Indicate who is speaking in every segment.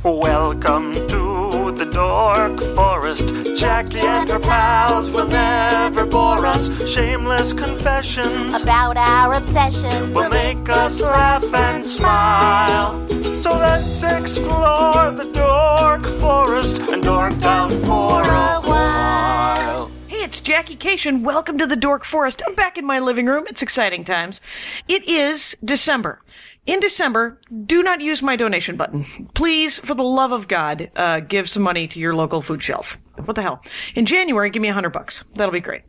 Speaker 1: Welcome to the Dork Forest. Jackie and her pals will never bore us. Shameless confessions
Speaker 2: about our obsession
Speaker 1: will make us laugh and smile. So let's explore the Dork Forest and dork out for a while.
Speaker 3: Hey, it's Jackie Kashian. Welcome to the Dork Forest. I'm back in my living room. It's exciting times. It is December. In December, do not use my donation button. Please, for the love of God, give some money to your local food shelf. What the hell? In January, give me $100. That'll be great.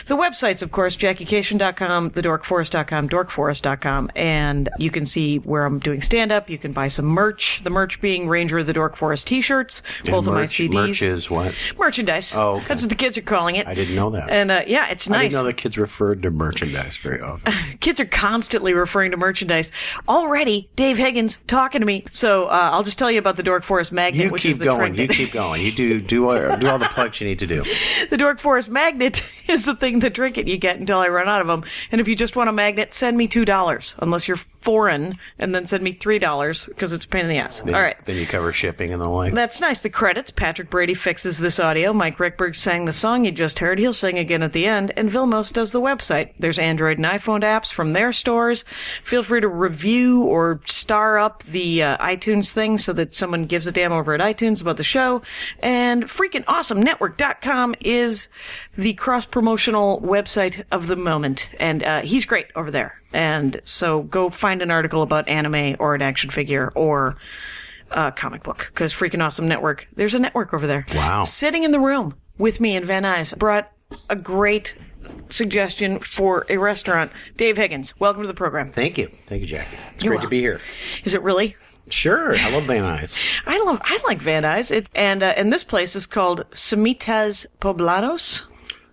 Speaker 3: The websites, of course, JackieKashian.com, thedorkforest.com, dorkforest.com, and you can see where I'm doing stand-up. You can buy some merch. The merch being Ranger of the Dork Forest t-shirts, both of my CDs.
Speaker 4: Merch is what?
Speaker 3: Merchandise.
Speaker 4: Oh, okay.
Speaker 3: That's what the kids are calling it.
Speaker 4: I didn't know that.
Speaker 3: And, yeah, it's nice.
Speaker 4: I didn't know that kids referred to merchandise very often.
Speaker 3: Kids are constantly referring to merchandise. Already, Dave Higgins talking to me. So I'll just tell you about the Dork Forest Magnet, which is the trinket.
Speaker 4: You keep going. You do all the plugs you need to do.
Speaker 3: The Dork Forest Magnet is the thing, the trinket you get until I run out of them. And if you just want a magnet, send me $2, unless you're foreign, and then send me $3 because it's a pain in the ass. All right.
Speaker 4: Then you cover shipping and the like.
Speaker 3: That's nice. The credits: Patrick Brady fixes this audio. Mike Rickberg sang the song you just heard. He'll sing again at the end. And Vilmos does the website. There's Android and iPhone apps from their stores. Feel free to review or star up the iTunes thing so that someone gives a damn over at iTunes about the show. And freaking awesome network.com is the cross-promotional website of the moment. And he's great over there. And so go find an article about anime or an action figure or a comic book, because freaking awesome network. There's a network over there.
Speaker 4: Wow.
Speaker 3: Sitting in the room with me in Van Nuys brought a great suggestion for a restaurant. Dave Higgins, welcome to the program.
Speaker 4: Thank you, Jackie. It's
Speaker 3: You're
Speaker 4: great to be here.
Speaker 3: Is it really?
Speaker 4: Sure, I love Van Nuys.
Speaker 3: I like Van Nuys. And this place is called Cemitas Poblanas.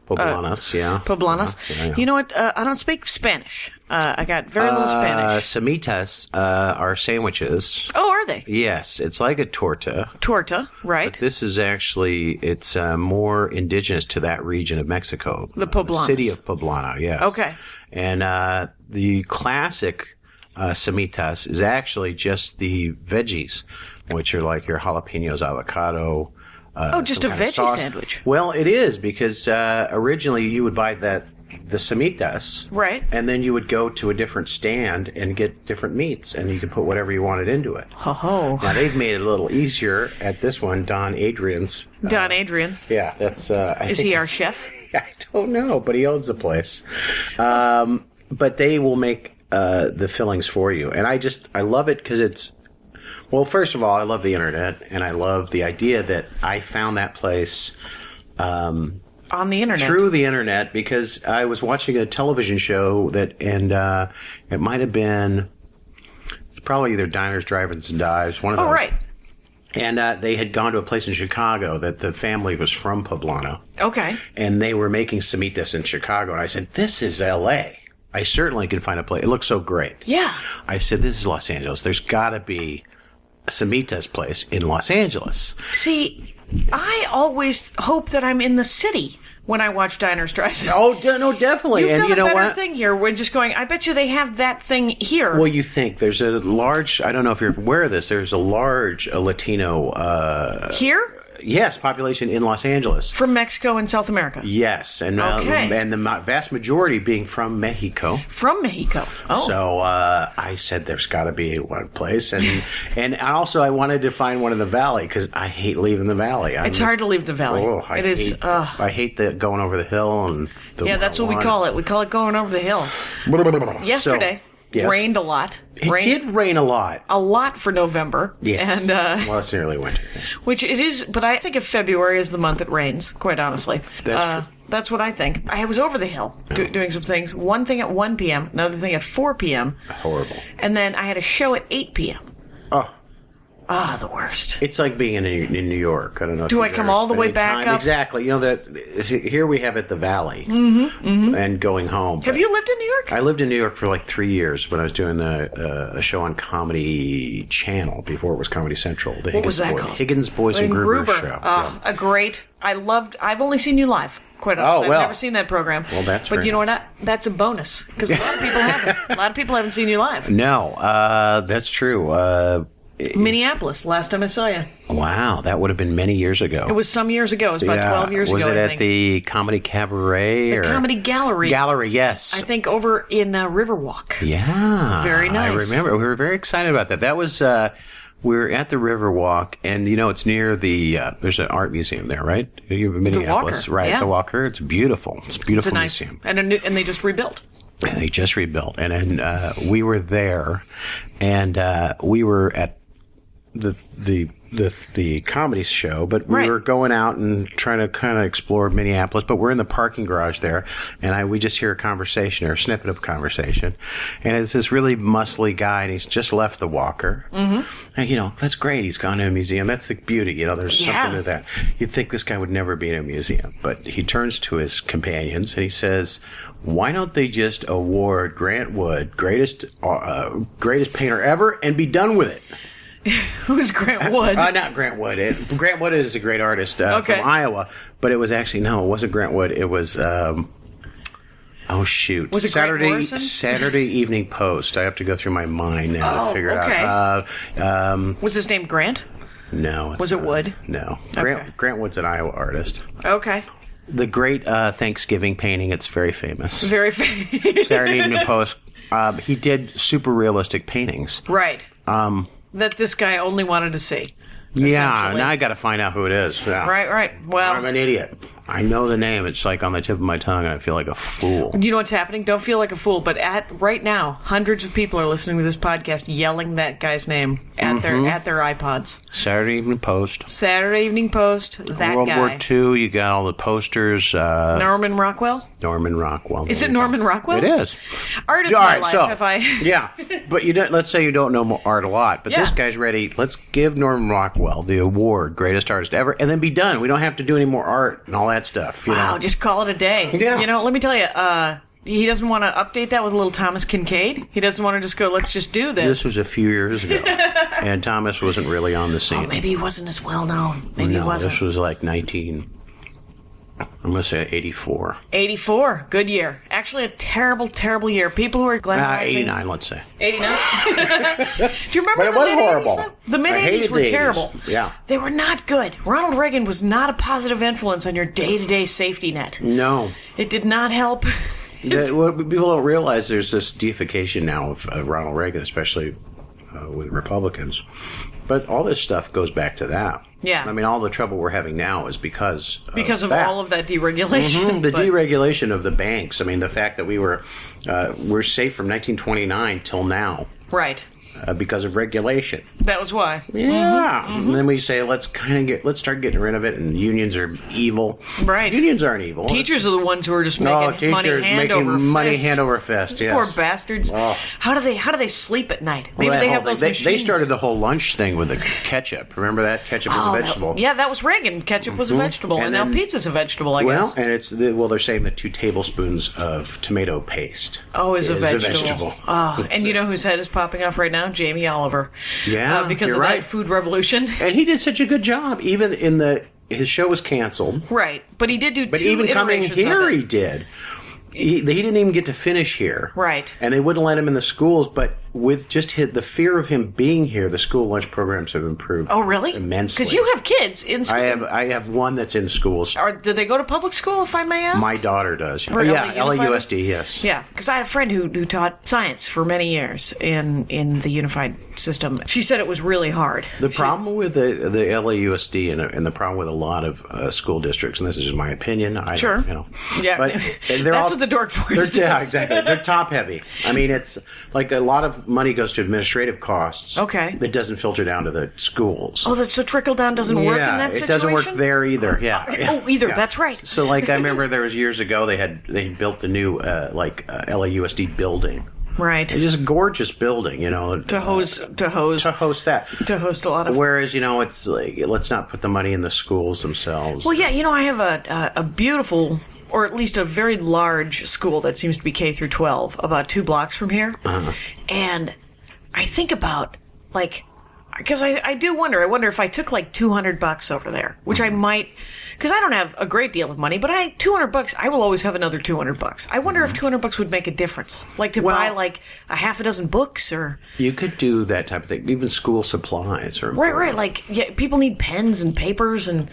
Speaker 4: Poblanas, yeah.
Speaker 3: Poblanas.
Speaker 4: Yeah.
Speaker 3: You know what? I don't speak Spanish. I got very little Spanish.
Speaker 4: Cemitas are sandwiches.
Speaker 3: Oh, are they?
Speaker 4: Yes, it's like a torta.
Speaker 3: Torta, right.
Speaker 4: But this is actually, it's more indigenous to that region of Mexico.
Speaker 3: The Poblanas.
Speaker 4: City of Poblana, yes.
Speaker 3: Okay.
Speaker 4: And the classic Cemitas is actually just the veggies, which are like your jalapenos, avocado.
Speaker 3: Just a veggie sandwich.
Speaker 4: Well, it is, because originally you would buy the Cemitas.
Speaker 3: Right.
Speaker 4: And then you would go to a different stand and get different meats, and you could put whatever you wanted into it.
Speaker 3: Oh.
Speaker 4: Now, they've made it a little easier at this one, Don Adrian's.
Speaker 3: Don Adrian.
Speaker 4: Yeah, that's...
Speaker 3: Is he our chef?
Speaker 4: I don't know, but he owns the place. But they will make the fillings for you. And I love it because it's... Well, first of all, I love the internet, and I love the idea that I found that place...
Speaker 3: on the internet.
Speaker 4: Through the internet, because I was watching a television show and it might have been probably either Diners, Drive-Ins, and Dives, one of those.
Speaker 3: Oh, right.
Speaker 4: And they had gone to a place in Chicago that the family was from Poblana.
Speaker 3: Okay.
Speaker 4: And they were making Cemitas in Chicago. And I said, this is L.A. I certainly can find a place. It looks so great.
Speaker 3: Yeah.
Speaker 4: I said, this is Los Angeles. There's got to be a Cemitas place in Los Angeles.
Speaker 3: See, I always hope that I'm in the city when I watch Diners, Drive-Ins.
Speaker 4: Oh, no, definitely.
Speaker 3: You've
Speaker 4: and
Speaker 3: done
Speaker 4: you know
Speaker 3: a better
Speaker 4: what?
Speaker 3: thing here. We're just going, I bet you they have that thing here.
Speaker 4: Well, you think there's a large, I don't know if you're aware of this, there's a large Latino...
Speaker 3: here?
Speaker 4: Yes, population in Los Angeles.
Speaker 3: From Mexico and South America.
Speaker 4: Yes, and
Speaker 3: Okay.
Speaker 4: and the vast majority being from Mexico.
Speaker 3: From Mexico. Oh.
Speaker 4: So I said there's got to be one place, and also I wanted to find one in the valley because I hate leaving the valley.
Speaker 3: It's hard to leave the valley.
Speaker 4: Oh, I hate the going over the hill and the
Speaker 3: yeah, that's what we call it. We call it going over the hill. Yesterday.
Speaker 4: Yes.
Speaker 3: Rained a lot.
Speaker 4: It did rain a lot.
Speaker 3: A lot for November.
Speaker 4: Yes.
Speaker 3: And,
Speaker 4: well, it's nearly winter.
Speaker 3: Which it is, but I think of February as the month it rains, quite honestly.
Speaker 4: That's true.
Speaker 3: That's what I think. I was over the hill doing some things. One thing at 1 p.m., another thing at 4 p.m.
Speaker 4: Horrible.
Speaker 3: And then I had a show at 8 p.m.
Speaker 4: Oh.
Speaker 3: Ah, the worst.
Speaker 4: It's like being in New York. I don't know.
Speaker 3: Do I come all the way back up?
Speaker 4: Exactly. You know that here we have it the Valley, and going home.
Speaker 3: Have you lived in New York?
Speaker 4: I lived in New York for like 3 years when I was doing a show on Comedy Channel before it was Comedy Central.
Speaker 3: What was that called?
Speaker 4: Higgins, Boys, and Gruber show.
Speaker 3: A great. I've only seen you live. Quite honestly,
Speaker 4: well.
Speaker 3: I've never seen that program.
Speaker 4: Well, that's
Speaker 3: But
Speaker 4: very
Speaker 3: you know
Speaker 4: nice.
Speaker 3: what? That's a bonus because a lot of people haven't. A lot of people haven't seen you live.
Speaker 4: No, that's true.
Speaker 3: Minneapolis, last time I saw you.
Speaker 4: Wow, that would have been many years ago.
Speaker 3: It was some years ago. It was about 12 years
Speaker 4: was
Speaker 3: ago,
Speaker 4: it
Speaker 3: I
Speaker 4: at
Speaker 3: think.
Speaker 4: the Comedy Cabaret?
Speaker 3: The Comedy Gallery.
Speaker 4: Gallery, yes.
Speaker 3: I think over in Riverwalk.
Speaker 4: Yeah.
Speaker 3: Very nice.
Speaker 4: I remember. We were very excited about that. That was... we were at the Riverwalk, and it's near the. There's an art museum there, right? You're in Minneapolis,
Speaker 3: Walker,
Speaker 4: right?
Speaker 3: yeah.
Speaker 4: The Walker. It's beautiful. It's a beautiful museum,
Speaker 3: and they just rebuilt.
Speaker 4: And they just rebuilt, and then we were there, and we were at the comedy show, but we were going out and trying to kind of explore Minneapolis. But we're in the parking garage there, and we just hear a conversation or a snippet of conversation, and it's this really muscly guy, and he's just left the Walker. Mm-hmm. And that's great. He's gone to a museum. That's the beauty. There's something to that. You'd think this guy would never be in a museum, but he turns to his companions and he says, "Why don't they just award Grant Wood greatest painter ever and be done with it?"
Speaker 3: Who's Grant Wood?
Speaker 4: Not Grant Wood. Grant Wood is a great artist from Iowa, but it was actually it wasn't Grant Wood. It was oh shoot,
Speaker 3: was it
Speaker 4: Saturday Evening Post. I have to go through my mind now to figure it out.
Speaker 3: Was his name Grant?
Speaker 4: No.
Speaker 3: Was it Wood?
Speaker 4: No.
Speaker 3: Okay.
Speaker 4: Grant Wood's an Iowa artist.
Speaker 3: Okay.
Speaker 4: The great Thanksgiving painting. It's very famous.
Speaker 3: Very famous.
Speaker 4: Saturday Evening Post. He did super realistic paintings.
Speaker 3: Right. That this guy only wanted to see.
Speaker 4: Yeah, now I got to find out who it is. Yeah.
Speaker 3: Right. Well,
Speaker 4: I'm an idiot. I know the name. It's like on the tip of my tongue, and I feel like a fool.
Speaker 3: You know what's happening? Don't feel like a fool. But right now, hundreds of people are listening to this podcast yelling that guy's name at their iPods.
Speaker 4: Saturday Evening Post.
Speaker 3: Saturday Evening Post. That
Speaker 4: World
Speaker 3: guy.
Speaker 4: War II. You got all the posters.
Speaker 3: Norman Rockwell.
Speaker 4: Norman Rockwell.
Speaker 3: Is it Norman Rockwell?
Speaker 4: It is.
Speaker 3: Art is my life. Have I?
Speaker 4: Yeah, but let's say you don't know art a lot, but this guy's ready. Let's give Norman Rockwell the award, greatest artist ever, and then be done. We don't have to do any more art and all that stuff.
Speaker 3: Wow, just call it a day.
Speaker 4: Yeah.
Speaker 3: Let me tell you, he doesn't want to update that with a little Thomas Kincaid. He doesn't want to just go, let's just do this.
Speaker 4: This was a few years ago, and Thomas wasn't really on the scene.
Speaker 3: Oh, maybe he wasn't as well known. Maybe he wasn't.
Speaker 4: This was like I'm going to say 84.
Speaker 3: 84. Good year. Actually, a terrible, terrible year. People who are glamorizing...
Speaker 4: 89, let's say.
Speaker 3: 89? Do you remember
Speaker 4: but it was horrible.
Speaker 3: The mid-80s were terrible.
Speaker 4: Yeah.
Speaker 3: They were not good. Ronald Reagan was not a positive influence on your day-to-day safety net.
Speaker 4: No.
Speaker 3: It did not help.
Speaker 4: What people don't realize, there's this deification now of Ronald Reagan, especially with Republicans. But all this stuff goes back to that.
Speaker 3: Yeah.
Speaker 4: I mean, all the trouble we're having now is because
Speaker 3: of
Speaker 4: that.
Speaker 3: all of that deregulation.
Speaker 4: Mm-hmm. The deregulation of the banks. I mean, the fact that we're safe from 1929 till now.
Speaker 3: Right.
Speaker 4: Because of regulation.
Speaker 3: That was why.
Speaker 4: Yeah. Mm-hmm. And then we say, let's start getting rid of it, and unions are evil.
Speaker 3: Right.
Speaker 4: Unions aren't evil.
Speaker 3: Teachers are the ones who are just making money hand over fist.
Speaker 4: Yes.
Speaker 3: Poor bastards.
Speaker 4: Oh.
Speaker 3: How do they sleep at night? Maybe they have those machines.
Speaker 4: They started the whole lunch thing with the ketchup. Remember that? Ketchup is a vegetable.
Speaker 3: Yeah, that was Reagan. Ketchup was a vegetable, and now pizza's a vegetable, I guess.
Speaker 4: Well, and they're saying that 2 tablespoons of tomato paste
Speaker 3: is a vegetable. Oh, and you know whose head is popping off right now? Jamie Oliver.
Speaker 4: Yeah,
Speaker 3: because of that food revolution.
Speaker 4: And he did such a good job. Even his show was canceled.
Speaker 3: Right, but he did do.
Speaker 4: But even coming here, he did. He didn't even get to finish here.
Speaker 3: Right.
Speaker 4: And they wouldn't let him in the schools, but with just the fear of him being here, the school lunch programs have improved.
Speaker 3: Oh, really?
Speaker 4: Immensely.
Speaker 3: Because you have kids in school.
Speaker 4: I have one that's in schools.
Speaker 3: Do they go to public school, if I may ask?
Speaker 4: My daughter does.
Speaker 3: Or
Speaker 4: LAUSD, yes.
Speaker 3: Yeah, because I had a friend who taught science for many years in the unified system. She said it was really hard.
Speaker 4: The problem with the LAUSD and the problem with a lot of school districts, and this is just my opinion.
Speaker 3: Sure.
Speaker 4: Yeah.
Speaker 3: But that's what the dork force is.
Speaker 4: Yeah, exactly. They're top heavy. I mean, it's like a lot of money goes to administrative costs.
Speaker 3: Okay.
Speaker 4: That doesn't filter down to the schools.
Speaker 3: Oh, so trickle down doesn't work in that situation?
Speaker 4: It doesn't work there either. Yeah.
Speaker 3: Yeah. That's right.
Speaker 4: So, I remember there was years ago they built the new LAUSD building.
Speaker 3: Right.
Speaker 4: It's just a gorgeous building,
Speaker 3: To host that. To host a lot of.
Speaker 4: Whereas, it's like, let's not put the money in the schools themselves.
Speaker 3: Well, yeah, I have a beautiful, or at least a very large school that seems to be K through 12, about 2 blocks from here. Uh-huh. And I think about, because I do wonder. I wonder if I took like $200 over there, which I might, because I don't have a great deal of money, but $200, I will always have another $200. I wonder if $200 would make a difference, like to buy like a half a dozen books or.
Speaker 4: You could do that type of thing. Even school supplies or.
Speaker 3: Right. Like people need pens and papers and.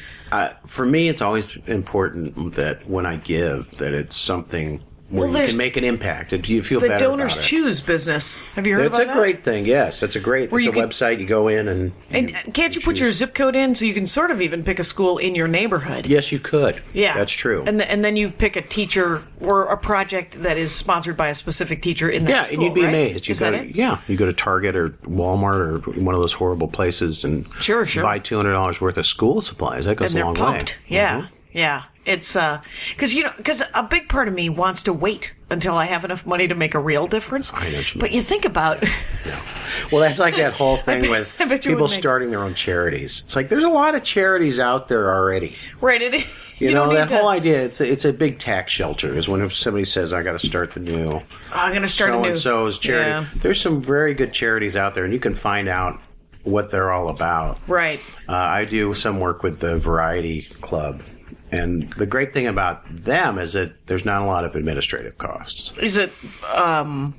Speaker 4: For me, it's always important that when I give, that it's something. Where you can make an impact. Do you feel better about it?
Speaker 3: The Donors Choose business. Have you heard about that?
Speaker 4: It's a great thing, yes. It's a website. You go in and
Speaker 3: can't you put your zip code in so you can sort of even pick a school in your neighborhood?
Speaker 4: Yes, you could.
Speaker 3: Yeah.
Speaker 4: That's true.
Speaker 3: And then you pick a teacher or a project that is sponsored by a specific teacher in that school,
Speaker 4: and you'd be
Speaker 3: right?
Speaker 4: amazed.
Speaker 3: Is that it?
Speaker 4: Yeah. You go to Target or Walmart or one of those horrible places and
Speaker 3: sure.
Speaker 4: buy $200 worth of school supplies. That goes a long way.
Speaker 3: Yeah. Mm-hmm. Yeah. It's, because a big part of me wants to wait until I have enough money to make a real difference.
Speaker 4: I know what you
Speaker 3: But
Speaker 4: mean.
Speaker 3: you think about.
Speaker 4: Yeah. Well, that's like that whole thing with people starting their own charities. It's like there's a lot of charities out there already.
Speaker 3: Right.
Speaker 4: You know, that whole idea, it's a big tax shelter is when somebody says, I got to start the new.
Speaker 3: I'm going to start a new.
Speaker 4: So-and-so's charity.
Speaker 3: Yeah.
Speaker 4: There's some very good charities out there, and you can find out what they're all about.
Speaker 3: Right.
Speaker 4: I do some work with the Variety Club. And the great thing about them is that there's not a lot of administrative costs.
Speaker 3: Is it an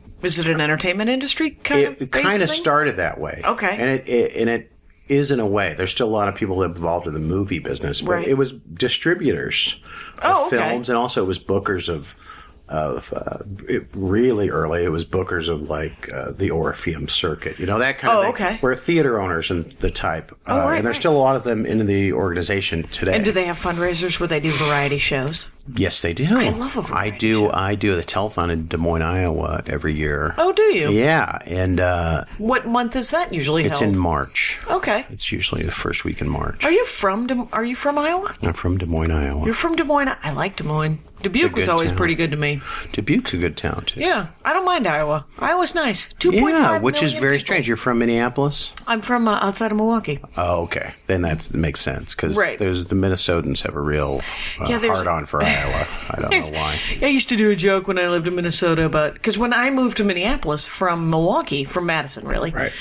Speaker 3: entertainment industry kind of
Speaker 4: It kind
Speaker 3: thing?
Speaker 4: of started that way.
Speaker 3: Okay.
Speaker 4: And it is in a way. There's still a lot of people involved in the movie business, but
Speaker 3: right.
Speaker 4: it was distributors of films, and also it was bookers of really early. It was bookers of like the Orpheum circuit, that kind of thing.
Speaker 3: Okay.
Speaker 4: We're theater owners and the type,
Speaker 3: right,
Speaker 4: and there's still a lot of them in the organization today.
Speaker 3: And do they have fundraisers where they do variety shows?
Speaker 4: Yes, they do.
Speaker 3: I love a variety show.
Speaker 4: I do the telethon in Des Moines, Iowa every year.
Speaker 3: Oh, do you?
Speaker 4: Yeah, and
Speaker 3: what month is that usually held?
Speaker 4: It's in March.
Speaker 3: Okay.
Speaker 4: It's usually the first week in March.
Speaker 3: Are you from Iowa?
Speaker 4: I'm from Des Moines, Iowa.
Speaker 3: You're from Des Moines. I like Des Moines. Dubuque was always pretty good to me.
Speaker 4: Dubuque's a good town, too.
Speaker 3: Yeah, I don't mind Iowa. Iowa's nice. 2.5
Speaker 4: which is
Speaker 3: million
Speaker 4: very
Speaker 3: people.
Speaker 4: strange. You're from Minneapolis?
Speaker 3: I'm from outside of Milwaukee.
Speaker 4: Oh, okay. Then that makes sense, because
Speaker 3: Right.
Speaker 4: the Minnesotans have a real hard-on for Iowa. I don't know why.
Speaker 3: I used to do a joke when I lived in Minnesota about, because when I moved to Minneapolis from Milwaukee, from Madison, really,
Speaker 4: Right.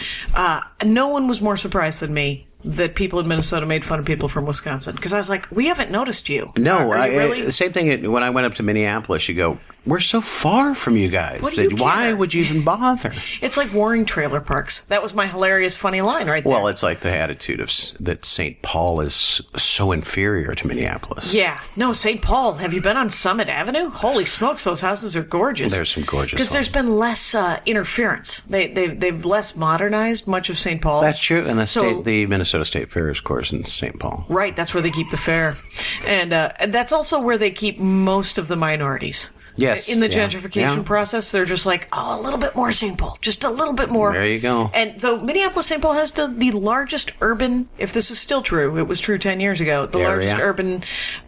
Speaker 3: No one was more surprised than me that people in Minnesota made fun of people from Wisconsin. Because I was like, we haven't noticed you.
Speaker 4: No,
Speaker 3: Are you really?
Speaker 4: the same thing when I went up to Minneapolis, you go, we're so far from you guys.
Speaker 3: What do you
Speaker 4: Why
Speaker 3: care?
Speaker 4: would you even bother?
Speaker 3: It's like warring trailer parks. That was my hilarious, funny line right there.
Speaker 4: Well, it's like the attitude of that St. Paul is so inferior to Minneapolis.
Speaker 3: Yeah. No, St. Paul. Have you been on Summit Avenue? Holy smokes, those houses are gorgeous.
Speaker 4: There's some gorgeous
Speaker 3: Because there's been less interference. They've less modernized much of St. Paul.
Speaker 4: That's true. And the Minnesota State Fair is, of course, in St. Paul.
Speaker 3: Right, that's where they keep the fair. And that's also where they keep most of the minorities.
Speaker 4: Yes.
Speaker 3: In the gentrification process, they're just like, a little bit more St. Paul. Just a little bit more.
Speaker 4: There you go.
Speaker 3: And though Minneapolis-St. Paul has the largest urban, if this is still true, it was true 10 years ago, the largest urban,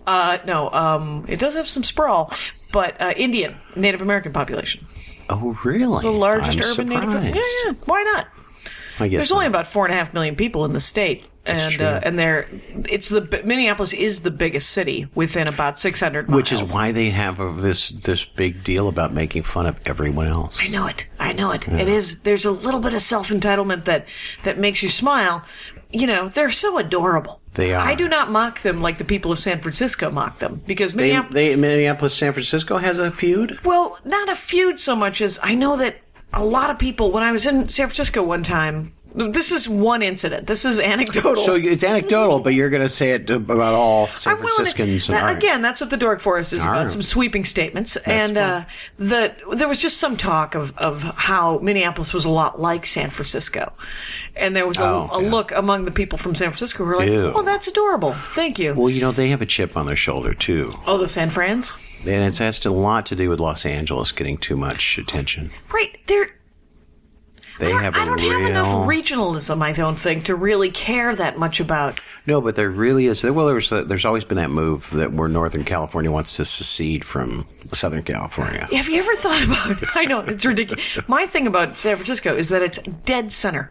Speaker 3: it does have some sprawl, but Indian, Native American population.
Speaker 4: Oh, really?
Speaker 3: The largest
Speaker 4: I'm
Speaker 3: urban
Speaker 4: surprised.
Speaker 3: Native. Yeah, why not?
Speaker 4: I guess
Speaker 3: There's only about 4.5 million people in the state.
Speaker 4: That's true.
Speaker 3: And Minneapolis is the biggest city within about 600 miles.
Speaker 4: Which is why they have this big deal about making fun of everyone else.
Speaker 3: I know it. Yeah. It is. There's a little bit of self-entitlement that makes you smile. They're so adorable.
Speaker 4: They are.
Speaker 3: I do not mock them like the people of San Francisco mock them, because
Speaker 4: Minneapolis, San Francisco has a feud?
Speaker 3: Well, not a feud so much as I know that a lot of people, when I was in San Francisco one time, this is one incident. This is anecdotal.
Speaker 4: So it's anecdotal, but you're going to say it about all San Franciscans.
Speaker 3: Again, that's what the Dork Forest is about,
Speaker 4: right.
Speaker 3: some sweeping statements.
Speaker 4: That's
Speaker 3: and there was just some talk of how Minneapolis was a lot like San Francisco. And there was a look among the people from San Francisco who were like,
Speaker 4: Ew.
Speaker 3: oh, that's adorable. Thank you.
Speaker 4: Well, they have a chip on their shoulder, too.
Speaker 3: Oh, the San Frans?
Speaker 4: And it has a lot to do with Los Angeles getting too much attention.
Speaker 3: Right. I don't have enough regionalism, I don't think, to really care that much about.
Speaker 4: No, but there really is. Well, there's always been that move that where Northern California wants to secede from Southern California.
Speaker 3: Have you ever thought about? I know it's ridiculous. My thing about San Francisco is that it's dead center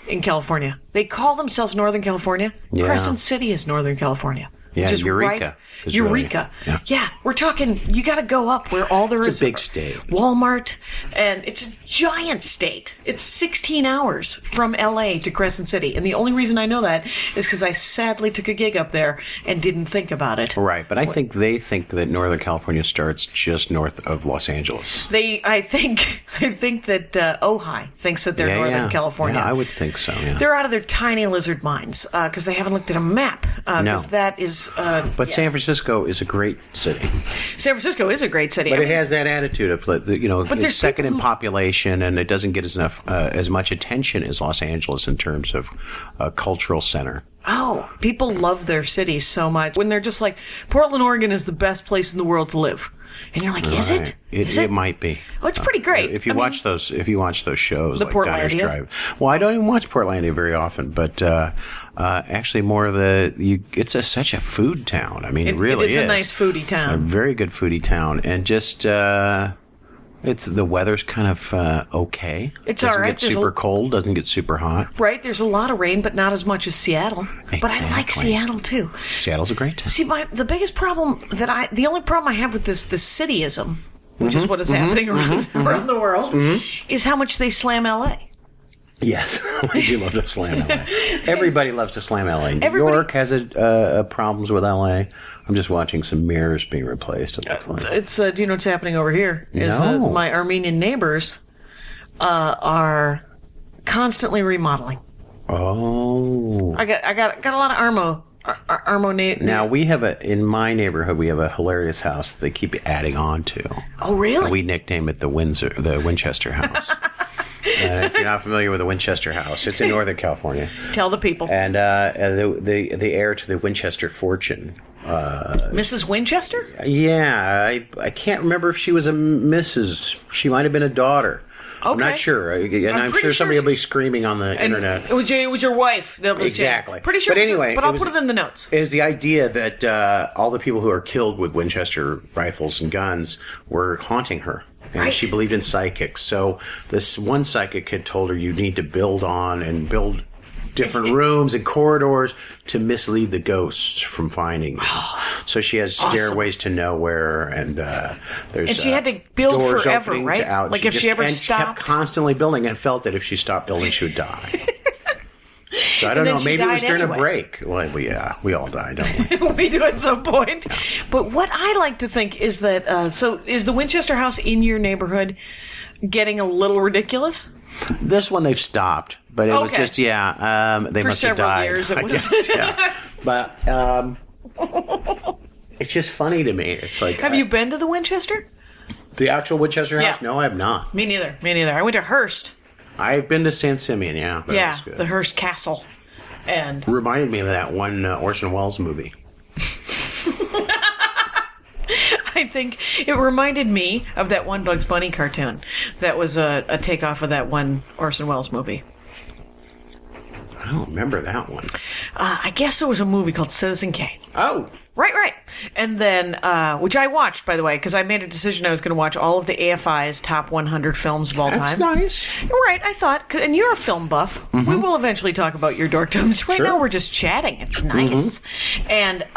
Speaker 3: in California. They call themselves Northern California.
Speaker 4: Yeah.
Speaker 3: Crescent City is Northern California.
Speaker 4: Yeah,
Speaker 3: Just
Speaker 4: Eureka.
Speaker 3: Right, Eureka.
Speaker 4: Really,
Speaker 3: yeah, we're talking, you got to go up where all there is.
Speaker 4: It's a big state.
Speaker 3: Walmart, and it's a giant state. It's 16 hours from L.A. to Crescent City. And the only reason I know that is because I sadly took a gig up there and didn't think about it.
Speaker 4: Right, but I think they think that Northern California starts just north of Los Angeles.
Speaker 3: I think that Ojai thinks that they're Northern California.
Speaker 4: Yeah, I would think so, yeah.
Speaker 3: They're out of their tiny lizard minds because they haven't looked at a map. Because that is...
Speaker 4: But San Francisco is a great city.
Speaker 3: San Francisco is a great city.
Speaker 4: But it has that attitude of, it's second in population, and it doesn't get as much attention as Los Angeles in terms of cultural center.
Speaker 3: Oh, people love their city so much. When they're just like, Portland, Oregon is the best place in the world to live. And you're like, is it?
Speaker 4: It might be.
Speaker 3: Oh, it's pretty great.
Speaker 4: If you watch those shows
Speaker 3: the
Speaker 4: like
Speaker 3: Portlandia.
Speaker 4: Diners Drive. Well, I don't even watch Portlandia very often, but actually more of it's such a food town. I mean, it really is.
Speaker 3: It is a nice foodie town.
Speaker 4: A very good foodie town, and just the weather's kind of okay.
Speaker 3: It's
Speaker 4: doesn't
Speaker 3: all right.
Speaker 4: Get super cold, doesn't get super hot.
Speaker 3: Right. There's a lot of rain, but not as much as Seattle. Exactly. But I like Seattle too.
Speaker 4: Seattle's a great town.
Speaker 3: See, the biggest problem the only problem I have with this cityism, which is what is happening around the world, is how much they slam LA.
Speaker 4: Yes, I do love to slam LA. Everybody loves to slam LA. New York has problems with LA. I'm just watching some mirrors being replaced. It looks like.
Speaker 3: It's do you know what's happening over here? Is my Armenian neighbors are constantly remodeling.
Speaker 4: Oh,
Speaker 3: I got a lot of Armo.
Speaker 4: Now we have in my neighborhood we have a hilarious house that they keep adding on to.
Speaker 3: Oh, really?
Speaker 4: And we nickname it the Winchester House. And if you're not familiar with the Winchester House, it's in Northern California.
Speaker 3: Tell the people.
Speaker 4: And the heir to the Winchester fortune.
Speaker 3: Mrs. Winchester?
Speaker 4: Yeah, I can't remember if she was a Mrs. She might have been a daughter. Okay. I'm not sure, and I'm sure somebody will be screaming on the internet.
Speaker 3: It was your wife.
Speaker 4: Exactly.
Speaker 3: Pretty sure.
Speaker 4: But anyway,
Speaker 3: I'll put it in the notes.
Speaker 4: It was the idea that all the people who are killed with Winchester rifles and guns were haunting her. And she believed in psychics. So this one psychic had told her you need to build different rooms and corridors to mislead the ghosts from finding you. So she has stairways to nowhere, and there's
Speaker 3: and she had to build
Speaker 4: doors
Speaker 3: forever,
Speaker 4: opening
Speaker 3: right?
Speaker 4: to out.
Speaker 3: Like if she ever stopped,
Speaker 4: kept constantly building, and felt that if she stopped building, she would die. So I don't know. Maybe it was during a break. Well, we all die, don't we?
Speaker 3: We do at some point. Yeah. But what I like to think is that, so is the Winchester House in your neighborhood getting a little ridiculous?
Speaker 4: This one they've stopped, but it was just, they
Speaker 3: For
Speaker 4: must have died.
Speaker 3: Years it was.
Speaker 4: Guess, yeah. But it's just funny to me. It's like,
Speaker 3: have you been to the Winchester?
Speaker 4: The actual Winchester House?
Speaker 3: Yeah.
Speaker 4: No, I have not.
Speaker 3: Me neither. I went to Hearst.
Speaker 4: I've been to San Simeon, yeah. That was good.
Speaker 3: The Hearst Castle. And
Speaker 4: reminded me of that one Orson Welles movie.
Speaker 3: I think it reminded me of that one Bugs Bunny cartoon that was a takeoff of that one Orson Welles movie.
Speaker 4: I don't remember that one.
Speaker 3: I guess there was a movie called Citizen Kane.
Speaker 4: Oh.
Speaker 3: Right. And then, which I watched, by the way, because I made a decision I was going to watch all of the AFI's top 100 films of all time.
Speaker 4: That's nice.
Speaker 3: Right, I thought, and you're a film buff. Mm-hmm. We will eventually talk about your dorkdoms. Right now, we're just chatting. It's nice. Mm-hmm. And,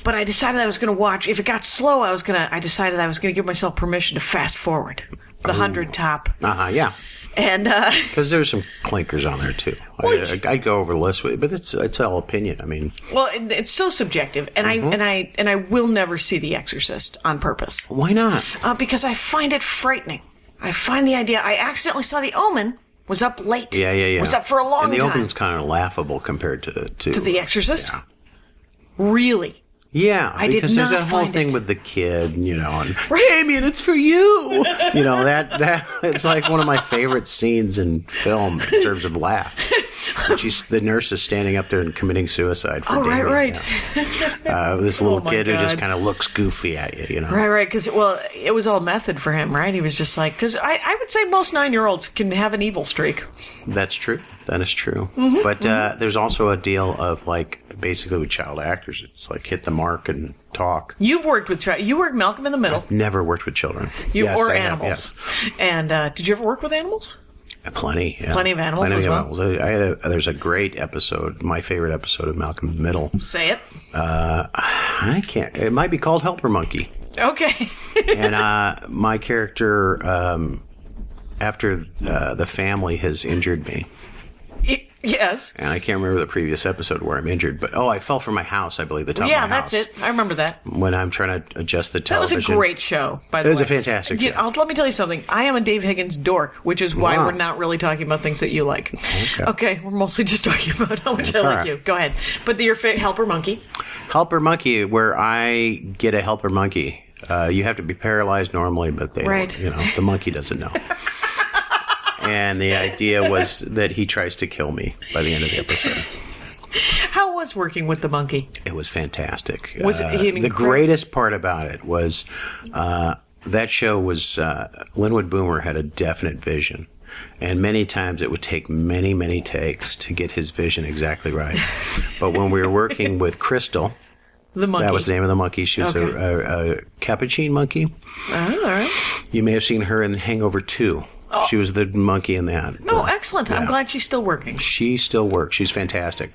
Speaker 3: but I decided I was going to watch, if it got slow, I decided I was going to give myself permission to fast forward the 100 top.
Speaker 4: Yeah.
Speaker 3: And
Speaker 4: because there's some clinkers on there too. I'd go over the list with it, but it's all opinion. I mean,
Speaker 3: well, it's so subjective, and I will never see The Exorcist on purpose.
Speaker 4: Why not?
Speaker 3: Because I find it frightening. I find the idea. I accidentally saw The Omen. Was up late.
Speaker 4: Yeah.
Speaker 3: Was up for a long time.
Speaker 4: And The Omen's kind of laughable compared to
Speaker 3: The Exorcist.
Speaker 4: Yeah.
Speaker 3: Really.
Speaker 4: Yeah, because there's that whole thing with the kid, and Damien, it's for you. That it's like one of my favorite scenes in film in terms of laughs. The nurse is standing up there and committing suicide for Damien.
Speaker 3: Right.
Speaker 4: This little kid who just kind of looks goofy at you,
Speaker 3: Right, because, it was all method for him, right? He was just like, because I would say most 9-year-olds can have an evil streak.
Speaker 4: That's true. That is true. Mm-hmm, but there's also a deal of, basically with child actors, it's like hit the mark and talk.
Speaker 3: You've worked with you worked Malcolm in the Middle.
Speaker 4: I've never worked with children.
Speaker 3: Or animals. Yes. And did you ever work with animals?
Speaker 4: Plenty. Yeah.
Speaker 3: Plenty of animals as well.
Speaker 4: There's a great episode, my favorite episode of Malcolm in the Middle.
Speaker 3: Say it.
Speaker 4: I can't. It might be called Helper Monkey.
Speaker 3: Okay.
Speaker 4: And my character, after the family has injured me.
Speaker 3: Yes.
Speaker 4: And I can't remember the previous episode where I'm injured, but I fell from my house, I believe, the top of my house.
Speaker 3: Yeah, that's it. I remember that.
Speaker 4: When I'm trying to adjust the
Speaker 3: That
Speaker 4: television.
Speaker 3: was a great show, by the way.
Speaker 4: It was a fantastic show.
Speaker 3: Let me tell you something. I am a Dave Higgins dork, which is why we're not really talking about things that you like. Okay, we're mostly just talking about how much I like you. Go ahead. But your Helper Monkey.
Speaker 4: Helper Monkey, where I get a Helper Monkey. You have to be paralyzed normally, but they don't, the monkey doesn't know. And the idea was that he tries to kill me by the end of the episode.
Speaker 3: How was working with the monkey?
Speaker 4: It was fantastic.
Speaker 3: Was it
Speaker 4: the greatest part about it was that show was Linwood Boomer had a definite vision. And many times it would take many, many takes to get his vision exactly right. But when we were working with Crystal,
Speaker 3: the monkey.
Speaker 4: That was the name of the monkey. She was a capuchin monkey.
Speaker 3: All right.
Speaker 4: You may have seen her in Hangover 2. Oh. She was the monkey in that.
Speaker 3: Oh, excellent. I'm glad she's still working.
Speaker 4: She still works. She's fantastic.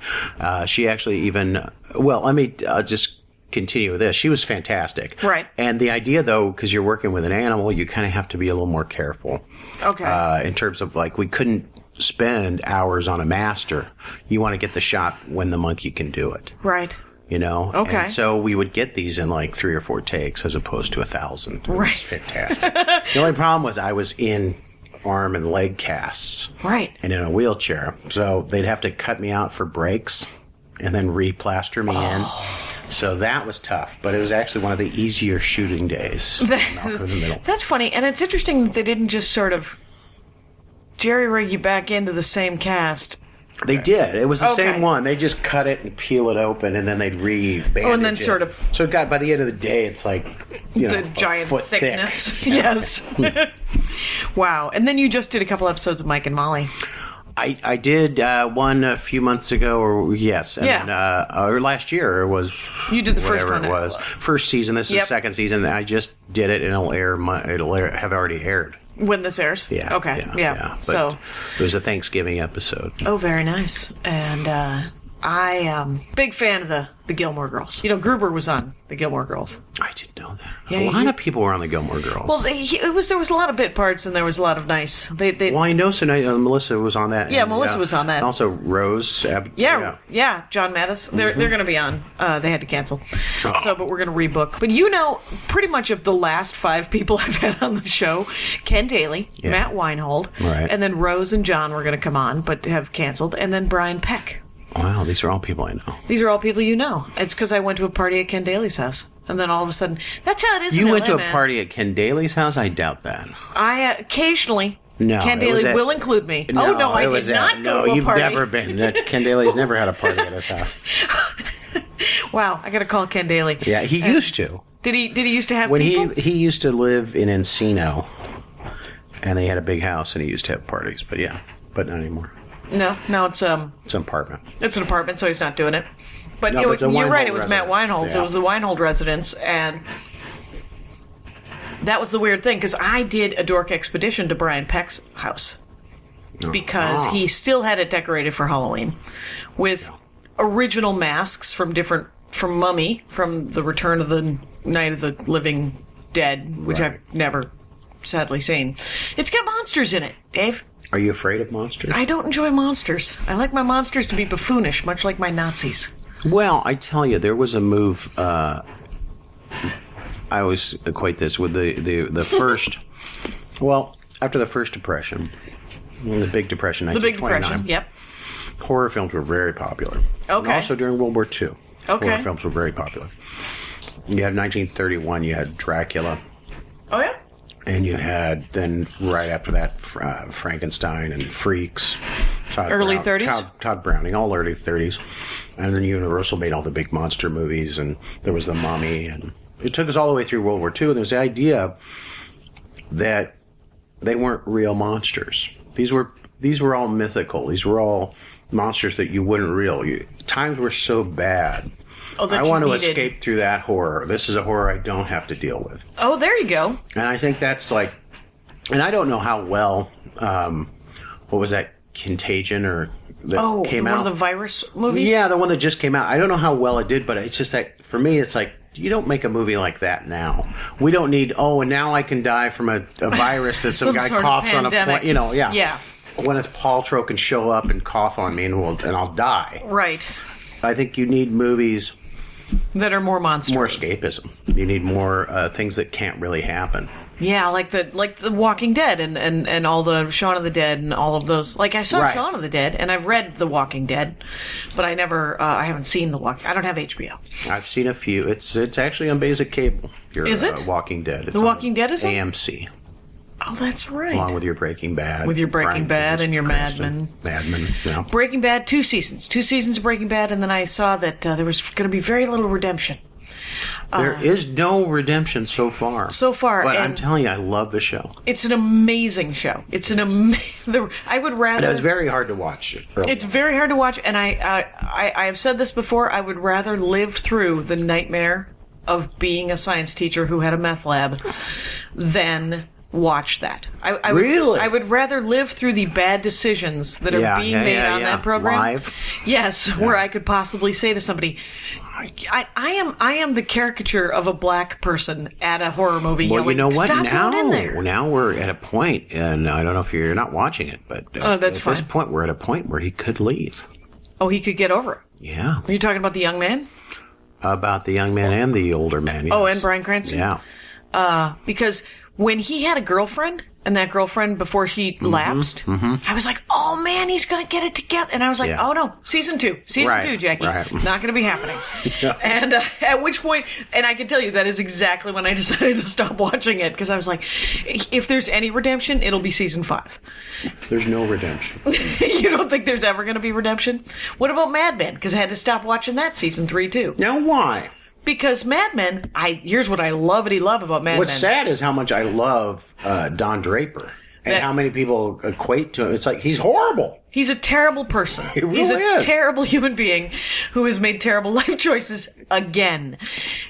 Speaker 4: She actually even... Well, let me just continue with this. She was fantastic.
Speaker 3: Right.
Speaker 4: And the idea, though, because you're working with an animal, you kind of have to be a little more careful.
Speaker 3: Okay.
Speaker 4: In terms of, we couldn't spend hours on a master. You want to get the shot when the monkey can do it.
Speaker 3: Right.
Speaker 4: Okay. And so we would get these in 3 or 4 takes as opposed to 1,000. It was fantastic. The only problem was I was in arm and leg casts.
Speaker 3: Right.
Speaker 4: And in a wheelchair. So they'd have to cut me out for breaks and then re-plaster me in. So that was tough, but it was actually one of the easier shooting days. Malcolm in the Middle.
Speaker 3: That's funny, and it's interesting that they didn't just sort of jerry-rig you back into the same cast.
Speaker 4: They did. It was the same one. They just cut it and peel it open, and then they'd re-bandage
Speaker 3: and then
Speaker 4: it.
Speaker 3: sort of...
Speaker 4: So it got, by the end of the day, it's
Speaker 3: the giant
Speaker 4: foot
Speaker 3: thickness.
Speaker 4: Thick.
Speaker 3: Yes. Wow. And then you just did a couple episodes of Mike and Molly.
Speaker 4: I did one a few months ago, or yes, and then, or last year it was.
Speaker 3: You did the first one.
Speaker 4: It was first season. This is second season. I just did it, and it'll have already aired
Speaker 3: when this airs.
Speaker 4: Yeah.
Speaker 3: Okay. Yeah. So
Speaker 4: it was a Thanksgiving episode.
Speaker 3: Oh, very nice. And I am big fan of the Gilmore Girls. Gruber was on the Gilmore Girls.
Speaker 4: I didn't know that.
Speaker 3: Yeah,
Speaker 4: a lot of people were on the Gilmore Girls.
Speaker 3: Well, there was a lot of bit parts, and there was a lot of nice.
Speaker 4: Well, I know. So Melissa was on that.
Speaker 3: Yeah, Melissa was on that.
Speaker 4: And also Rose.
Speaker 3: John Mattis. They're going to be on. They had to cancel. But we're going to rebook. But pretty much of the last 5 people I've had on the show, Ken Daly, Matt Weinhold, and then Rose and John were going to come on, but have canceled, and then Brian Peck.
Speaker 4: Wow, these are all people I know.
Speaker 3: These are all people you know. It's because I went to a party at Ken Daly's house. And then all of a sudden, that's how it is in LA,
Speaker 4: You went to a party at Ken Daly's house? I doubt that.
Speaker 3: I occasionally...
Speaker 4: No,
Speaker 3: Ken Daly will include me. I did not go to a party.
Speaker 4: No, you've never been. Ken Daly's never had a party at his house.
Speaker 3: Wow, I got to call Ken Daly.
Speaker 4: Yeah, he used to.
Speaker 3: Did he used to have
Speaker 4: people?
Speaker 3: When
Speaker 4: he used to live in Encino, and they had a big house, and he used to have parties. But but not anymore.
Speaker 3: No, it's
Speaker 4: an apartment.
Speaker 3: It's an apartment, so he's not doing it. But
Speaker 4: no,
Speaker 3: you're right. It was
Speaker 4: residence.
Speaker 3: Matt Weinhold.
Speaker 4: Yeah.
Speaker 3: So it was the Weinhold residence, and that was the weird thing because I did a dork expedition to Brian Peck's house because he still had it decorated for Halloween with original masks from Mummy, from the Return of the Night of the Living Dead, which I've never sadly seen. It's got monsters in it, Dave.
Speaker 4: Are you afraid of monsters?
Speaker 3: I don't enjoy monsters. I like my monsters to be buffoonish, much like my Nazis.
Speaker 4: Well, I tell you, there was a move. I always equate this with the first. Well, after the first Depression, the Big Depression, 1929.
Speaker 3: The Big Depression, yep.
Speaker 4: Horror films were very popular.
Speaker 3: Okay.
Speaker 4: And also during World War II,
Speaker 3: horror
Speaker 4: films were very popular. You had 1931. You had Dracula.
Speaker 3: Oh yeah.
Speaker 4: And you had, then right after that, Frankenstein and Freaks.
Speaker 3: Early 30s?
Speaker 4: Todd Browning, all early 30s. And then Universal made all the big monster movies, and there was The Mummy. And it took us all the way through World War II, and there's the idea that they weren't real monsters. These were all mythical. These were all monsters that you wouldn't times were so bad. I want to escape through that horror. This is a horror I don't have to deal with.
Speaker 3: Oh, there you go.
Speaker 4: And I think that's and I don't know how well, what was that, Contagion or that came out.
Speaker 3: One of the virus movies?
Speaker 4: Yeah, the one that just came out. I don't know how well it did, but it's just that, for me, it's like, you don't make a movie like that now. We don't need, and now I can die from a virus that some guy coughs on a plane.
Speaker 3: Yeah.
Speaker 4: Gwyneth Paltrow can show up and cough on me and I'll die.
Speaker 3: Right.
Speaker 4: I think you need movies
Speaker 3: that are more monstrous.
Speaker 4: More escapism. You need more things that can't really happen.
Speaker 3: Yeah, like the Walking Dead and all the Shaun of the Dead and all of those. Like, I saw Shaun of the Dead and I've read The Walking Dead, but I haven't seen I don't have HBO.
Speaker 4: I've seen a few. It's actually on basic cable.
Speaker 3: Is it?
Speaker 4: Walking Dead. It's
Speaker 3: The Walking Dead is
Speaker 4: AMC.
Speaker 3: Oh, that's right.
Speaker 4: Along with your Breaking Bad.
Speaker 3: With your Breaking Bad and your Mad Men.
Speaker 4: Mad Men, yeah.
Speaker 3: Breaking Bad, 2 seasons. 2 seasons of Breaking Bad, and then I saw that there was going to be very little redemption.
Speaker 4: There is no redemption so far. But I'm telling you, I love the show.
Speaker 3: It's an amazing show. It's an amazing... I would rather...
Speaker 4: And it's very hard to watch.
Speaker 3: It's very hard to watch, and I have said this before, I would rather live through the nightmare of being a science teacher who had a meth lab than... watch that.
Speaker 4: Really?
Speaker 3: I would rather live through the bad decisions that are being made on that program.
Speaker 4: Live.
Speaker 3: Yes, where I could possibly say to somebody, I am the caricature of a black person at a horror movie.
Speaker 4: Well,
Speaker 3: yelling,
Speaker 4: you know what?
Speaker 3: Stop going in there.
Speaker 4: Now we're at a point, and I don't know if you're not watching it, but
Speaker 3: that's fine.
Speaker 4: This point, we're at a point where he could leave.
Speaker 3: Oh, he could get over it.
Speaker 4: Yeah.
Speaker 3: Are you talking about the young man?
Speaker 4: About the young man and the older man. Yes.
Speaker 3: Oh, and Bryan Cranston?
Speaker 4: Yeah.
Speaker 3: Because when he had a girlfriend, and that girlfriend, before she lapsed, I was like, oh man, he's going to get it together. And I was like, oh no, season 2, Jackie.
Speaker 4: Right.
Speaker 3: Not going to be happening. And at which point, and I can tell you that is exactly when I decided to stop watching it, because I was like, if there's any redemption, it'll be season 5.
Speaker 4: There's no redemption.
Speaker 3: You don't think there's ever going to be redemption? What about Mad Men? Because I had to stop watching that season 3 too.
Speaker 4: Now why?
Speaker 3: Because Mad Men, here's what I love about Mad Men.
Speaker 4: What's sad is how much I love Don Draper. And how many people equate to him. It's like, he's horrible.
Speaker 3: He's a terrible person.
Speaker 4: He really
Speaker 3: He's a
Speaker 4: is.
Speaker 3: terrible human being who has made terrible life choices again.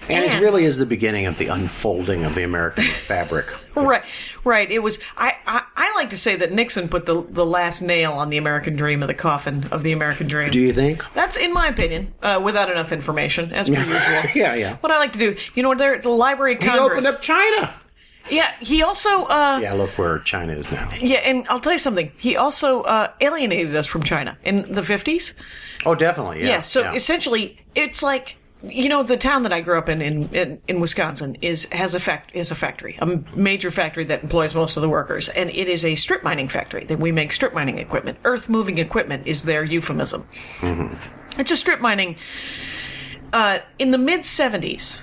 Speaker 4: And it really is the beginning of the unfolding of the American fabric.
Speaker 3: Right. It was. I like to say that Nixon put the last nail on the American dream, of the coffin of the American dream.
Speaker 4: Do you think?
Speaker 3: That's in my opinion, without enough information, as per usual.
Speaker 4: Yeah.
Speaker 3: What I like to do, there's the Library of Congress.
Speaker 4: He opened up China.
Speaker 3: Yeah, he also...
Speaker 4: look where China is now.
Speaker 3: Yeah, and I'll tell you something. He also alienated us from China in the 50s.
Speaker 4: Oh, definitely, yeah.
Speaker 3: So essentially, it's like... the town that I grew up in Wisconsin has a factory, a major factory that employs most of the workers, and it is a strip mining factory that we make strip mining equipment. Earth moving equipment is their euphemism. Mm-hmm. It's a strip mining. In the mid 70s,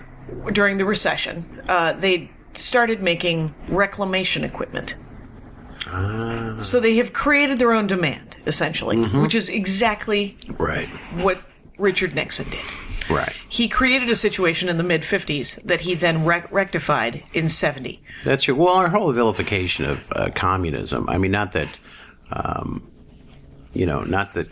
Speaker 3: during the recession, they started making reclamation equipment. So they have created their own demand, essentially, which is exactly what Richard Nixon did.
Speaker 4: Right.
Speaker 3: He created a situation in the mid-50s that he then rectified in 70.
Speaker 4: That's true. Well, our whole vilification of communism, I mean, not that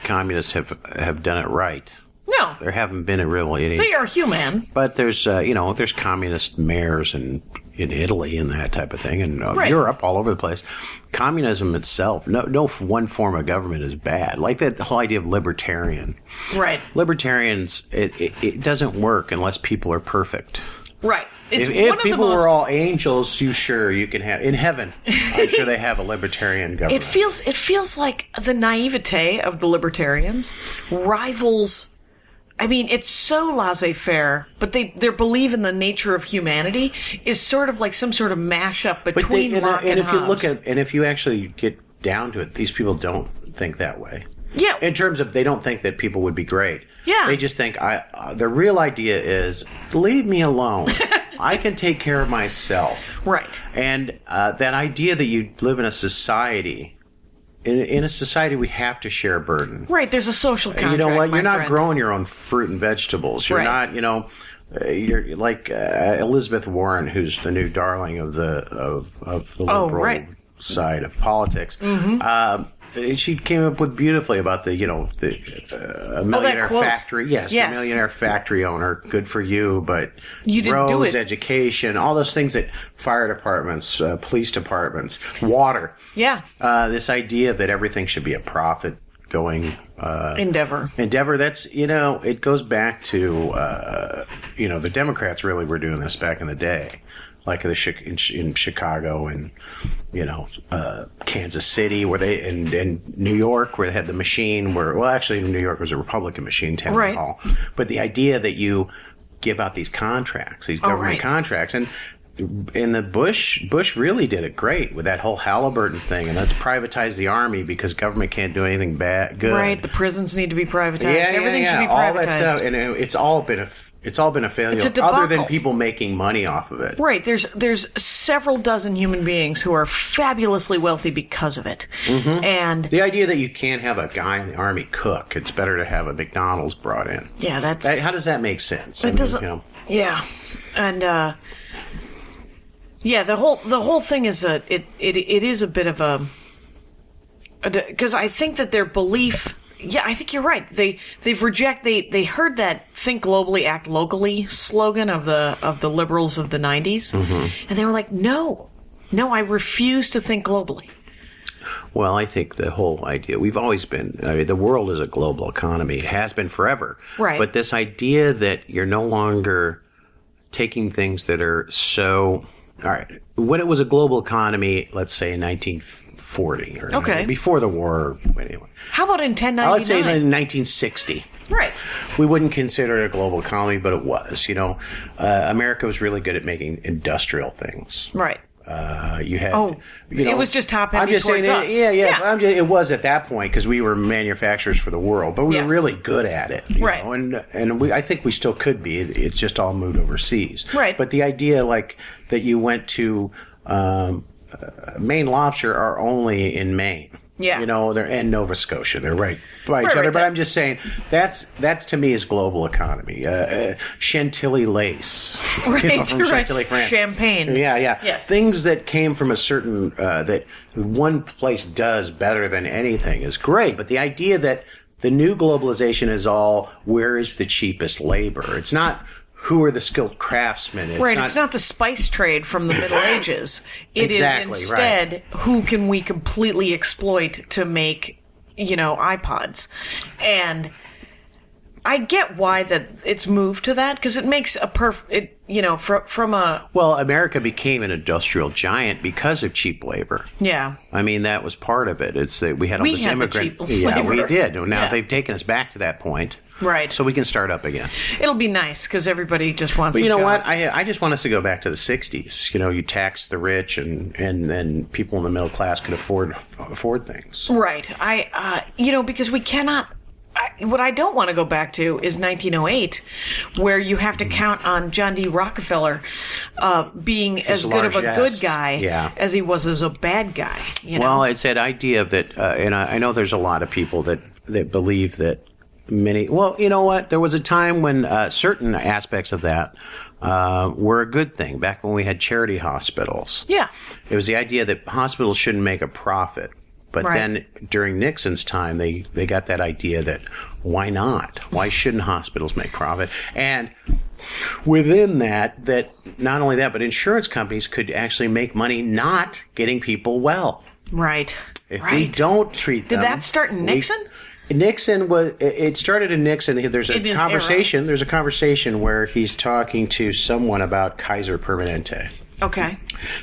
Speaker 4: communists have done it right.
Speaker 3: No.
Speaker 4: There haven't been really any.
Speaker 3: They are human.
Speaker 4: But there's, there's communist mayors in Italy and that type of thing, and Europe, all over the place. Communism itself, no one form of government is bad. Like that whole idea of libertarian.
Speaker 3: Right.
Speaker 4: Libertarians, it doesn't work unless people are perfect.
Speaker 3: Right.
Speaker 4: If people were all angels, you can have in heaven. I'm sure they have a libertarian government.
Speaker 3: It feels like the naivete of the libertarians rivals. I mean, it's so laissez-faire, but their belief in the nature of humanity is sort of like some sort of mashup between Locke and Hobbes.
Speaker 4: If you actually get down to it, these people don't think that way.
Speaker 3: Yeah.
Speaker 4: In terms of, they don't think that people would be great.
Speaker 3: Yeah.
Speaker 4: They just think, the real idea is, leave me alone. I can take care of myself.
Speaker 3: Right.
Speaker 4: And that idea that you live in a society... In a society, we have to share a burden.
Speaker 3: Right, there's a social contract.
Speaker 4: You know what? You're not
Speaker 3: friend.
Speaker 4: growing your own fruit and vegetables. You're not, you're like Elizabeth Warren, who's the new darling of the liberal side of politics. Mm-hmm. She came up with beautifully about the millionaire factory. Yes, the millionaire factory owner. Good for you, but
Speaker 3: you didn't
Speaker 4: roads,
Speaker 3: do it.
Speaker 4: Education, all those things that fire departments, police departments, water.
Speaker 3: Yeah.
Speaker 4: This idea that everything should be a profit going
Speaker 3: endeavor.
Speaker 4: That's, it goes back to, the Democrats really were doing this back in the day, like in Chicago and, Kansas City where and New York where they had the machine actually New York was a Republican machine town hall. But the idea that you give out these contracts, these government contracts, and the Bush really did it great with that whole Halliburton thing, and let's privatize the Army because government can't do anything good.
Speaker 3: Right, the prisons need to be privatized. Everything should be privatized. All that stuff, and it's all been a failure. It's a debacle.
Speaker 4: Other than people making money off of it.
Speaker 3: Right, there's several dozen human beings who are fabulously wealthy because of it, and
Speaker 4: the idea that you can't have a guy in the Army cook, it's better to have a McDonald's brought in.
Speaker 3: Yeah, how
Speaker 4: does that make sense?
Speaker 3: It doesn't. Yeah, and. The whole thing is it is a bit of a because I think that their belief. Yeah, I think you're right. They heard that "Think globally, act locally" slogan of the liberals of the '90s, and they were like, no, I refuse to think globally.
Speaker 4: Well, I think the whole idea, we've always been, the world is a global economy. It has been forever.
Speaker 3: Right.
Speaker 4: But this idea that you're no longer taking things that are so. All right. When it was a global economy, let's say in 1940 or before the war, anyway.
Speaker 3: How about in 1099?
Speaker 4: Let's say in 1960.
Speaker 3: Right.
Speaker 4: We wouldn't consider it a global economy, but it was. America was really good at making industrial things.
Speaker 3: Right.
Speaker 4: You had.
Speaker 3: It was just top heavy.
Speaker 4: I'm just
Speaker 3: towards
Speaker 4: saying,
Speaker 3: us.
Speaker 4: yeah. But it was at that point because we were manufacturers for the world, but we were really good at it,
Speaker 3: right?
Speaker 4: And I think we still could be. It's just all moved overseas,
Speaker 3: right?
Speaker 4: But the idea, like that, you went to Maine lobster are only in Maine.
Speaker 3: Yeah.
Speaker 4: They're in Nova Scotia. They're right by each other. But I'm just saying that's to me is global economy. Chantilly lace.
Speaker 3: Right.
Speaker 4: From Chantilly, France.
Speaker 3: Champagne.
Speaker 4: Yeah.
Speaker 3: Yes.
Speaker 4: Things that came from a certain, that one place does better than anything is great. But the idea that the new globalization is all, where is the cheapest labor? It's not, who are the skilled craftsmen?
Speaker 3: It's not the spice trade from the Middle Ages. It is instead, who can we completely exploit to make, iPods? And I get why that it's moved to that, because it makes
Speaker 4: Well, America became an industrial giant because of cheap labor.
Speaker 3: Yeah.
Speaker 4: I mean, that was part of it. It's that we had all this immigrant.
Speaker 3: The cheap labor.
Speaker 4: We did. Now they've taken us back to that point.
Speaker 3: Right.
Speaker 4: So we can start up again.
Speaker 3: It'll be nice because everybody just wants.
Speaker 4: But you know what? I just want us to go back to the '60s. You tax the rich, and then people in the middle class could afford things.
Speaker 3: Right. Because we cannot. What I don't want to go back to is 1908, where you have to count on John D. Rockefeller being as good of a good guy as he was as a bad guy.
Speaker 4: Well, it's that idea that, and I know there's a lot of people that believe that. Well, you know what? There was a time when certain aspects of that were a good thing, back when we had charity hospitals.
Speaker 3: Yeah.
Speaker 4: It was the idea that hospitals shouldn't make a profit. But then during Nixon's time, they got that idea that why not? Why shouldn't hospitals make profit? And within that not only that, but insurance companies could actually make money not getting people well.
Speaker 3: Right.
Speaker 4: If we don't treat them.
Speaker 3: Did that start in Nixon?
Speaker 4: It started in Nixon. There's a conversation.
Speaker 3: Era.
Speaker 4: There's a conversation where he's talking to someone about Kaiser Permanente.
Speaker 3: Okay.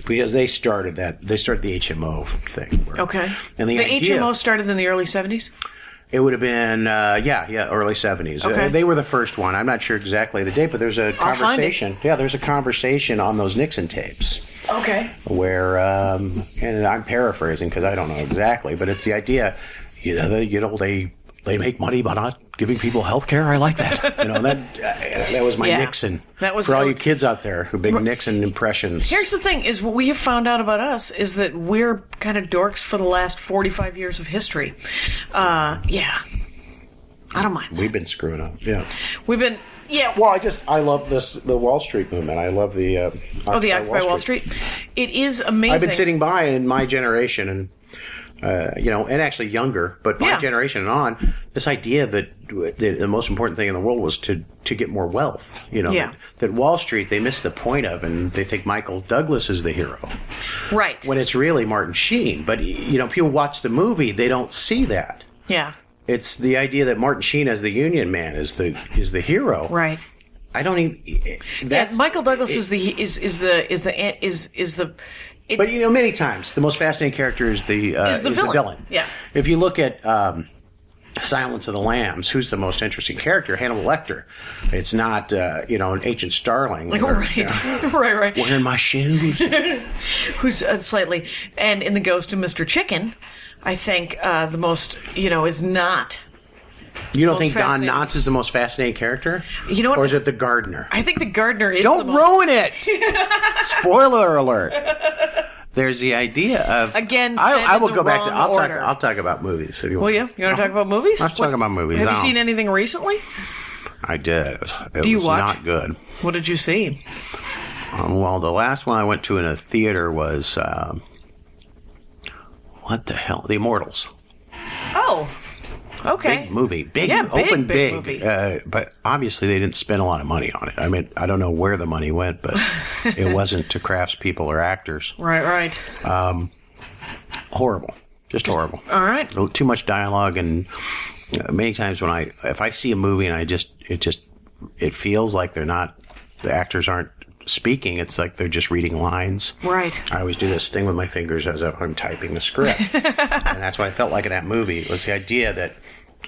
Speaker 4: Because they started that. They started the HMO thing.
Speaker 3: Okay.
Speaker 4: And the
Speaker 3: idea, HMO started in the early 70s?
Speaker 4: It would have been, early 70s.
Speaker 3: Okay.
Speaker 4: They were the first one. I'm not sure exactly the date, but there's a conversation. Yeah, there's a conversation on those Nixon tapes.
Speaker 3: Okay.
Speaker 4: Where, and I'm paraphrasing because I don't know exactly, but it's the idea, they make money by not giving people health care. I like that. That was my Nixon.
Speaker 3: That was
Speaker 4: for all you kids out there who big Nixon impressions.
Speaker 3: Here's the thing: is what we have found out about us is that we're kind of dorks for the last 45 years of history. I don't mind.
Speaker 4: We've been screwing up. Yeah.
Speaker 3: We've been. Yeah.
Speaker 4: Well, I love the Wall Street movement. I love the
Speaker 3: the Occupy Wall Street. It is amazing.
Speaker 4: I've been sitting by in my generation and. And actually younger, but my generation and on, this idea that the most important thing in the world was to get more wealth. That Wall Street, they miss the point of, and they think Michael Douglas is the hero.
Speaker 3: Right.
Speaker 4: When it's really Martin Sheen. But, people watch the movie, they don't see that.
Speaker 3: Yeah.
Speaker 4: It's the idea that Martin Sheen as the Union man is the hero.
Speaker 3: Right.
Speaker 4: I don't even. That's,
Speaker 3: Michael Douglas is the.
Speaker 4: But many times the most fascinating character is the villain.
Speaker 3: Yeah.
Speaker 4: If you look at Silence of the Lambs, who's the most interesting character? Hannibal Lecter. It's not an ancient starling.
Speaker 3: Right. Right.
Speaker 4: Wearing my shoes.
Speaker 3: Who's slightly, and in The Ghost of Mr. Chicken, I think the most is not.
Speaker 4: You don't think Don Knotts is the most fascinating character?
Speaker 3: You know what?
Speaker 4: Or is it the gardener?
Speaker 3: I think the gardener is.
Speaker 4: Don't ruin it. Spoiler alert. There's the idea of
Speaker 3: again.
Speaker 4: I will go back to.
Speaker 3: Order.
Speaker 4: I'll talk about movies. If you want.
Speaker 3: Will you? You want to talk about movies?
Speaker 4: Let's talk about movies.
Speaker 3: Have you seen anything recently?
Speaker 4: I did. It
Speaker 3: Do you
Speaker 4: was
Speaker 3: watch?
Speaker 4: Not good.
Speaker 3: What did you see?
Speaker 4: Well, the last one I went to in a theater was what the hell? The Immortals.
Speaker 3: Oh. Okay.
Speaker 4: Big movie. Big
Speaker 3: movie.
Speaker 4: But obviously they didn't spend a lot of money on it. I mean, I don't know where the money went, but it wasn't to craftspeople or actors.
Speaker 3: Right.
Speaker 4: Horrible. Just horrible.
Speaker 3: All right.
Speaker 4: Too much dialogue, and many times if I see a movie and it feels like the actors aren't speaking, it's like they're just reading lines.
Speaker 3: Right.
Speaker 4: I always do this thing with my fingers as I'm typing the script. And that's what I felt like in that movie. It was the idea that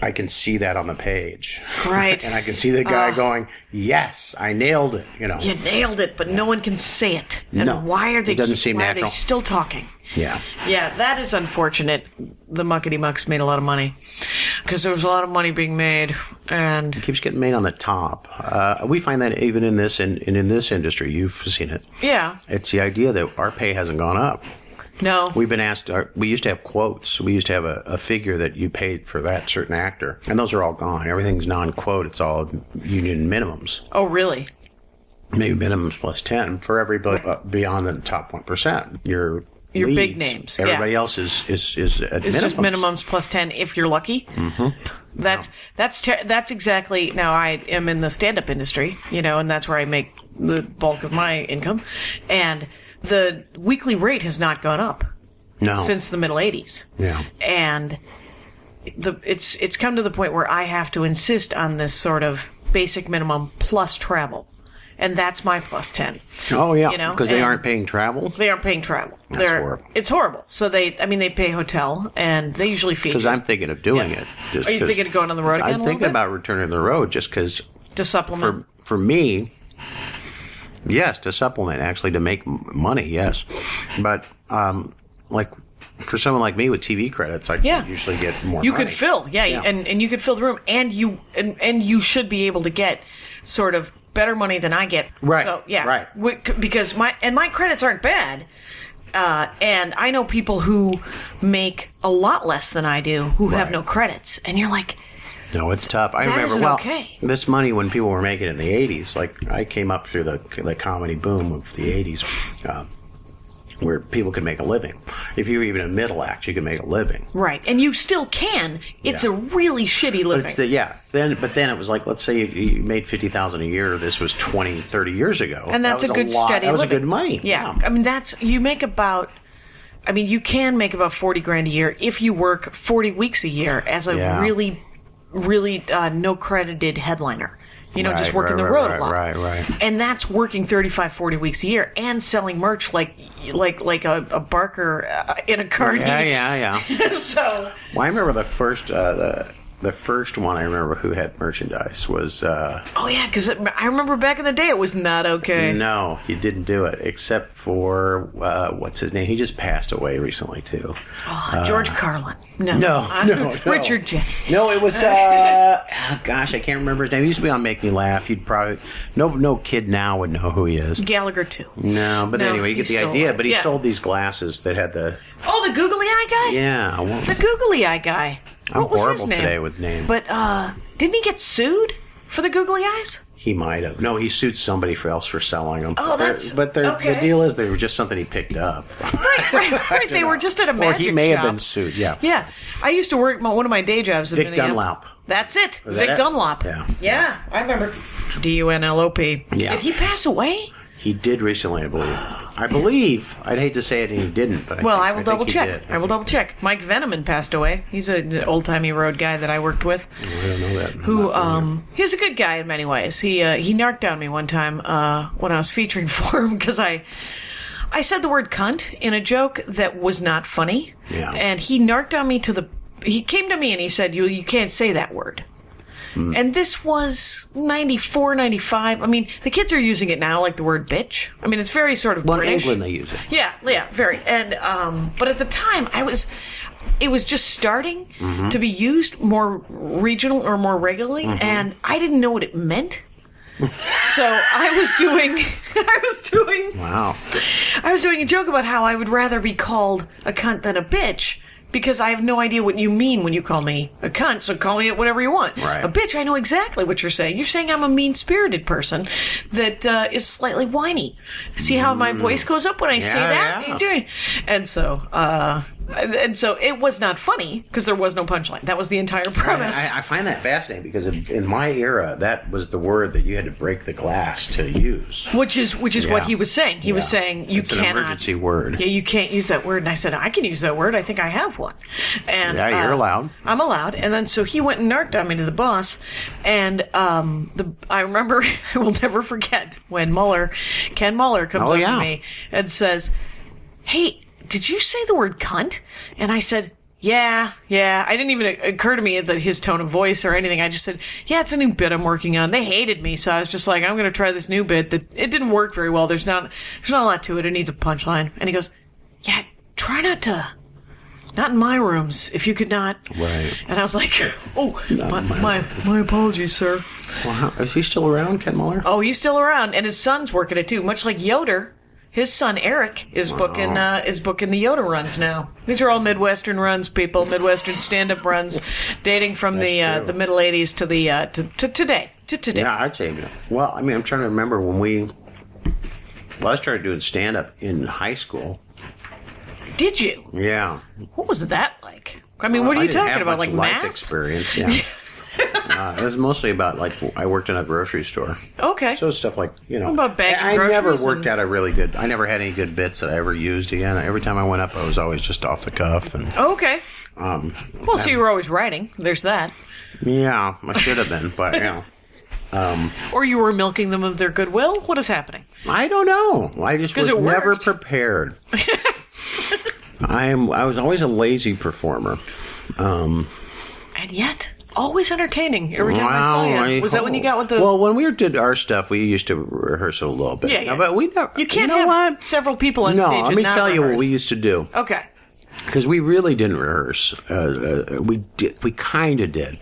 Speaker 4: I can see that on the page.
Speaker 3: Right.
Speaker 4: And I can see the guy going, yes, I nailed it. You
Speaker 3: nailed it, but no one can say it. And
Speaker 4: no.
Speaker 3: Why are they,
Speaker 4: it doesn't seem
Speaker 3: why
Speaker 4: natural.
Speaker 3: Are they still talking?
Speaker 4: Yeah.
Speaker 3: Yeah, that is unfortunate. The Muckety Mucks made a lot of money because there was a lot of money being made, and
Speaker 4: it keeps getting made on the top. We find that even in this in this industry, you've seen it.
Speaker 3: Yeah,
Speaker 4: it's the idea that our pay hasn't gone up.
Speaker 3: No,
Speaker 4: we've been asked. We used to have quotes. We used to have a figure that you paid for that certain actor, and those are all gone. Everything's non-quote. It's all union minimums.
Speaker 3: Oh, really?
Speaker 4: Maybe minimums plus 10 for everybody beyond the top 1%. Your leads,
Speaker 3: big names.
Speaker 4: Everybody else is at minimums.
Speaker 3: It's just minimums plus 10 if you're lucky.
Speaker 4: Mm-hmm.
Speaker 3: That's exactly. Now I am in the stand-up industry, and that's where I make the bulk of my income, and the weekly rate has not gone up.
Speaker 4: No.
Speaker 3: Since the middle 80s.
Speaker 4: Yeah.
Speaker 3: And it's come to the point where I have to insist on this sort of basic minimum plus travel. And that's my plus 10.
Speaker 4: Oh, yeah. Because they aren't paying travel?
Speaker 3: They aren't paying travel.
Speaker 4: That's horrible.
Speaker 3: It's horrible. So they pay hotel, and they usually feed you.
Speaker 4: Because I'm thinking of doing it.
Speaker 3: Are you thinking of going on the road again?
Speaker 4: I'm thinking about returning to the road just because.
Speaker 3: To supplement?
Speaker 4: For me, yes, to supplement, actually, to make money, yes. But, for someone like me with TV credits, I usually get more money.
Speaker 3: You could fill, and you could fill the room, and you should be able to get sort of better money than I get.
Speaker 4: Right.
Speaker 3: So, yeah.
Speaker 4: Right.
Speaker 3: Because my credits aren't bad. And I know people who make a lot less than I do who have no credits. And you're like...
Speaker 4: No, it's tough. I remember, this money when people were making it in the 80s, like I came up through the comedy boom of the 80s, where people could make a living. If you were even a middle act, you could make a living.
Speaker 3: Right. And you still can. It's a really shitty living.
Speaker 4: But then it was like, let's say you made $50,000 a year. This was 20, 30 years ago.
Speaker 3: And that's a good steady living.
Speaker 4: That was a good money.
Speaker 3: Yeah. I mean, you can make about $40,000 a year if you work 40 weeks a year as a really no credited headliner. Just working the road a lot.
Speaker 4: Right.
Speaker 3: And that's working 35, 40 weeks a year and selling merch like a Barker in a car.
Speaker 4: Yeah.
Speaker 3: So.
Speaker 4: Well, I remember the first one I remember who had merchandise was...
Speaker 3: because I remember back in the day it was not okay.
Speaker 4: No, he didn't do it, except for, what's his name? He just passed away recently, too.
Speaker 3: George Carlin.
Speaker 4: No.
Speaker 3: Richard Jennings.
Speaker 4: No, it was, I can't remember his name. He used to be on Make Me Laugh. You'd probably... No kid now would know who he is.
Speaker 3: Gallagher, too.
Speaker 4: No, but anyway, you get the idea. Alive. But he sold these glasses that had the...
Speaker 3: Oh, the googly eye guy?
Speaker 4: Yeah.
Speaker 3: The googly eye guy.
Speaker 4: I'm
Speaker 3: what was
Speaker 4: horrible
Speaker 3: his name?
Speaker 4: Today with names.
Speaker 3: But didn't he get sued for the googly eyes?
Speaker 4: He might have. No, he sued somebody else for selling them.
Speaker 3: Oh,
Speaker 4: the deal is they were just something he picked up.
Speaker 3: Right. They were just at a magic shop.
Speaker 4: Or he may have been sued, yeah.
Speaker 3: Yeah. I used to work one of my day jobs.
Speaker 4: Vic Dunlop.
Speaker 3: That's it. Vic Dunlop.
Speaker 4: Yeah.
Speaker 3: Yeah, I remember. Dunlop.
Speaker 4: Yeah.
Speaker 3: Did he pass away?
Speaker 4: He did recently, I believe. I'd hate to say it and he didn't, but
Speaker 3: I will
Speaker 4: think
Speaker 3: double
Speaker 4: he
Speaker 3: check.
Speaker 4: did.
Speaker 3: I will double check. Mike Veneman passed away. He's an old-timey road guy that I worked with.
Speaker 4: I don't know that.
Speaker 3: He's a good guy in many ways. He narked on me one time when I was featuring for him because I said the word cunt in a joke that was not funny.
Speaker 4: Yeah.
Speaker 3: And he narked on me he came to me and he said, you can't say that word. And this was 94, 95. I mean, the kids are using it now, like the word bitch. I mean, it's very sort of British.
Speaker 4: In England they use it.
Speaker 3: Yeah, very. And but at the time, it was just starting to be used more regional or more regularly, and I didn't know what it meant. So I was doing a joke about how I would rather be called a cunt than a bitch. Because I have no idea what you mean when you call me a cunt, so call me it whatever you want.
Speaker 4: Right.
Speaker 3: A bitch, I know exactly what you're saying. You're saying I'm a mean-spirited person that is slightly whiny. See how my voice goes up when I say that?
Speaker 4: Yeah.
Speaker 3: You're doing. And so it was not funny because there was no punchline. That was the entire premise.
Speaker 4: I find that fascinating because in my era, that was the word that you had to break the glass to use.
Speaker 3: Which is what he was saying. He was saying
Speaker 4: it's an emergency word.
Speaker 3: Yeah, you can't use that word. And I said, I can use that word. I think I have one. And
Speaker 4: you're allowed.
Speaker 3: I'm allowed. And then so he went and narked on me to the boss. And I remember, I will never forget when Ken Muller comes up to me and says, "Hey, did you say the word cunt?" And I said, Yeah. I didn't even occur to me that his tone of voice or anything. I just said, yeah, it's a new bit I'm working on. They hated me, so I was just like, I'm going to try this new bit that it didn't work very well. There's not a lot to it. It needs a punchline. And he goes, yeah, try not in my rooms, if you could not.
Speaker 4: Right.
Speaker 3: And I was like, my apologies, sir.
Speaker 4: Well, is he still around, Ken Muller?
Speaker 3: Oh, he's still around, and his son's working it too, much like Yoder. His son Eric is booking the Yoda runs now. These are all Midwestern runs, people. Midwestern stand-up runs, dating from the middle '80s to today.
Speaker 4: Yeah, I'd say. Well, I mean, I'm trying to remember when I started doing stand-up in high school.
Speaker 3: Did you?
Speaker 4: Yeah.
Speaker 3: What was that like? I mean, what are you talking about? Like
Speaker 4: life
Speaker 3: math?
Speaker 4: Experience? Yeah. It was mostly about, like, I worked in a grocery store.
Speaker 3: Okay.
Speaker 4: So stuff like,
Speaker 3: What about bagging groceries?
Speaker 4: I never worked out I never had any good bits that I ever used again. Every time I went up, I was always just off the cuff. And
Speaker 3: okay. So you were always writing. There's that.
Speaker 4: Yeah, I should have been, but,
Speaker 3: or you were milking them of their goodwill? What is happening?
Speaker 4: I don't know. I just was never prepared. I was always a lazy performer.
Speaker 3: And yet... always entertaining every time I saw you. Was that when you got with the...
Speaker 4: Well, when we did our stuff, we used to rehearse it a little bit.
Speaker 3: Yeah.
Speaker 4: But we never...
Speaker 3: You can't have several people on stage and not
Speaker 4: let me tell you what we
Speaker 3: rehearse.
Speaker 4: used to do.
Speaker 3: Okay.
Speaker 4: Because we really didn't rehearse. We kind of did.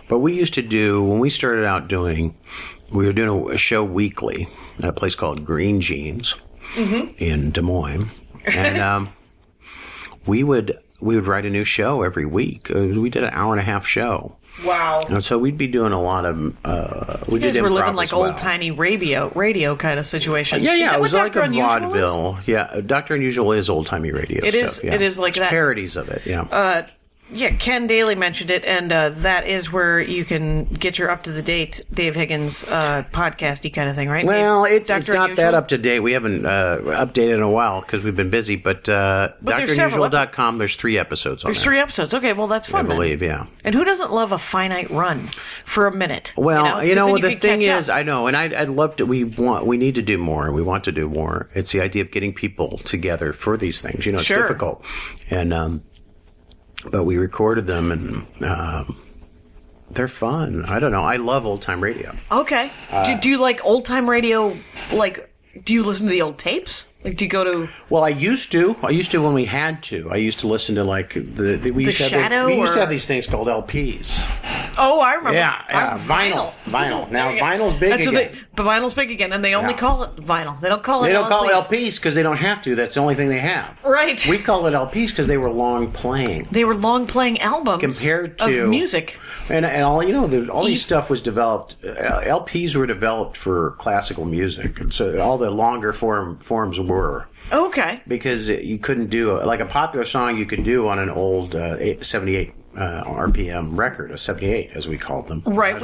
Speaker 4: But we used to do... When we started out we were doing a show weekly at a place called Green Jeans in Des Moines. And we would write a new show every week. We did an hour-and-a-half show.
Speaker 3: Wow.
Speaker 4: And so we'd be doing a lot of... we did improv
Speaker 3: were living like
Speaker 4: as well.
Speaker 3: old-timey radio kind of situation.
Speaker 4: Yeah. It was like a
Speaker 3: Unusual
Speaker 4: vaudeville. Yeah, Dr. Unusual is old-timey radio stuff.
Speaker 3: It is like that.
Speaker 4: Parodies of it, yeah.
Speaker 3: Yeah, Ken Daly mentioned it, and that is where you can get your up-to-the-date Dave Higgins podcasty kind of thing, right?
Speaker 4: Well, it's not
Speaker 3: Unusual?
Speaker 4: that up-to-date. We haven't updated in a while because we've been busy, but DrUnusual.com, there's 3 episodes on there.
Speaker 3: There's 3 episodes. Okay, well, that's fun
Speaker 4: I believe,
Speaker 3: then.
Speaker 4: yeah.
Speaker 3: And who doesn't love a finite run for a minute?
Speaker 4: Well, the thing is,
Speaker 3: up.
Speaker 4: I know, and I'd love to, we need to do more, and we want to do more. It's the idea of getting people together for these things. It's difficult. And, but we recorded them, and they're fun. I don't know. I love old-time radio.
Speaker 3: Okay. Do you like old-time radio, do you listen to the old tapes? Like, do you go to...
Speaker 4: Well, I used to when we had to. I used to listen to, we used to have these things called LPs.
Speaker 3: Oh, I remember.
Speaker 4: Yeah. Vinyl. Now, vinyl's big again.
Speaker 3: But vinyl's big again, and they only call it vinyl. They don't call it LPs.
Speaker 4: They don't call it LPs because they don't have to. That's the only thing they have.
Speaker 3: Right.
Speaker 4: We call it LPs because they were long-playing.
Speaker 3: They were long-playing albums
Speaker 4: compared to
Speaker 3: of music.
Speaker 4: And all, all these stuff was developed. LPs were developed for classical music. And so all the longer forms were.
Speaker 3: Okay.
Speaker 4: Because you couldn't do a popular song you could do on an old 78 RPM record, a 78 as we called them.
Speaker 3: Right.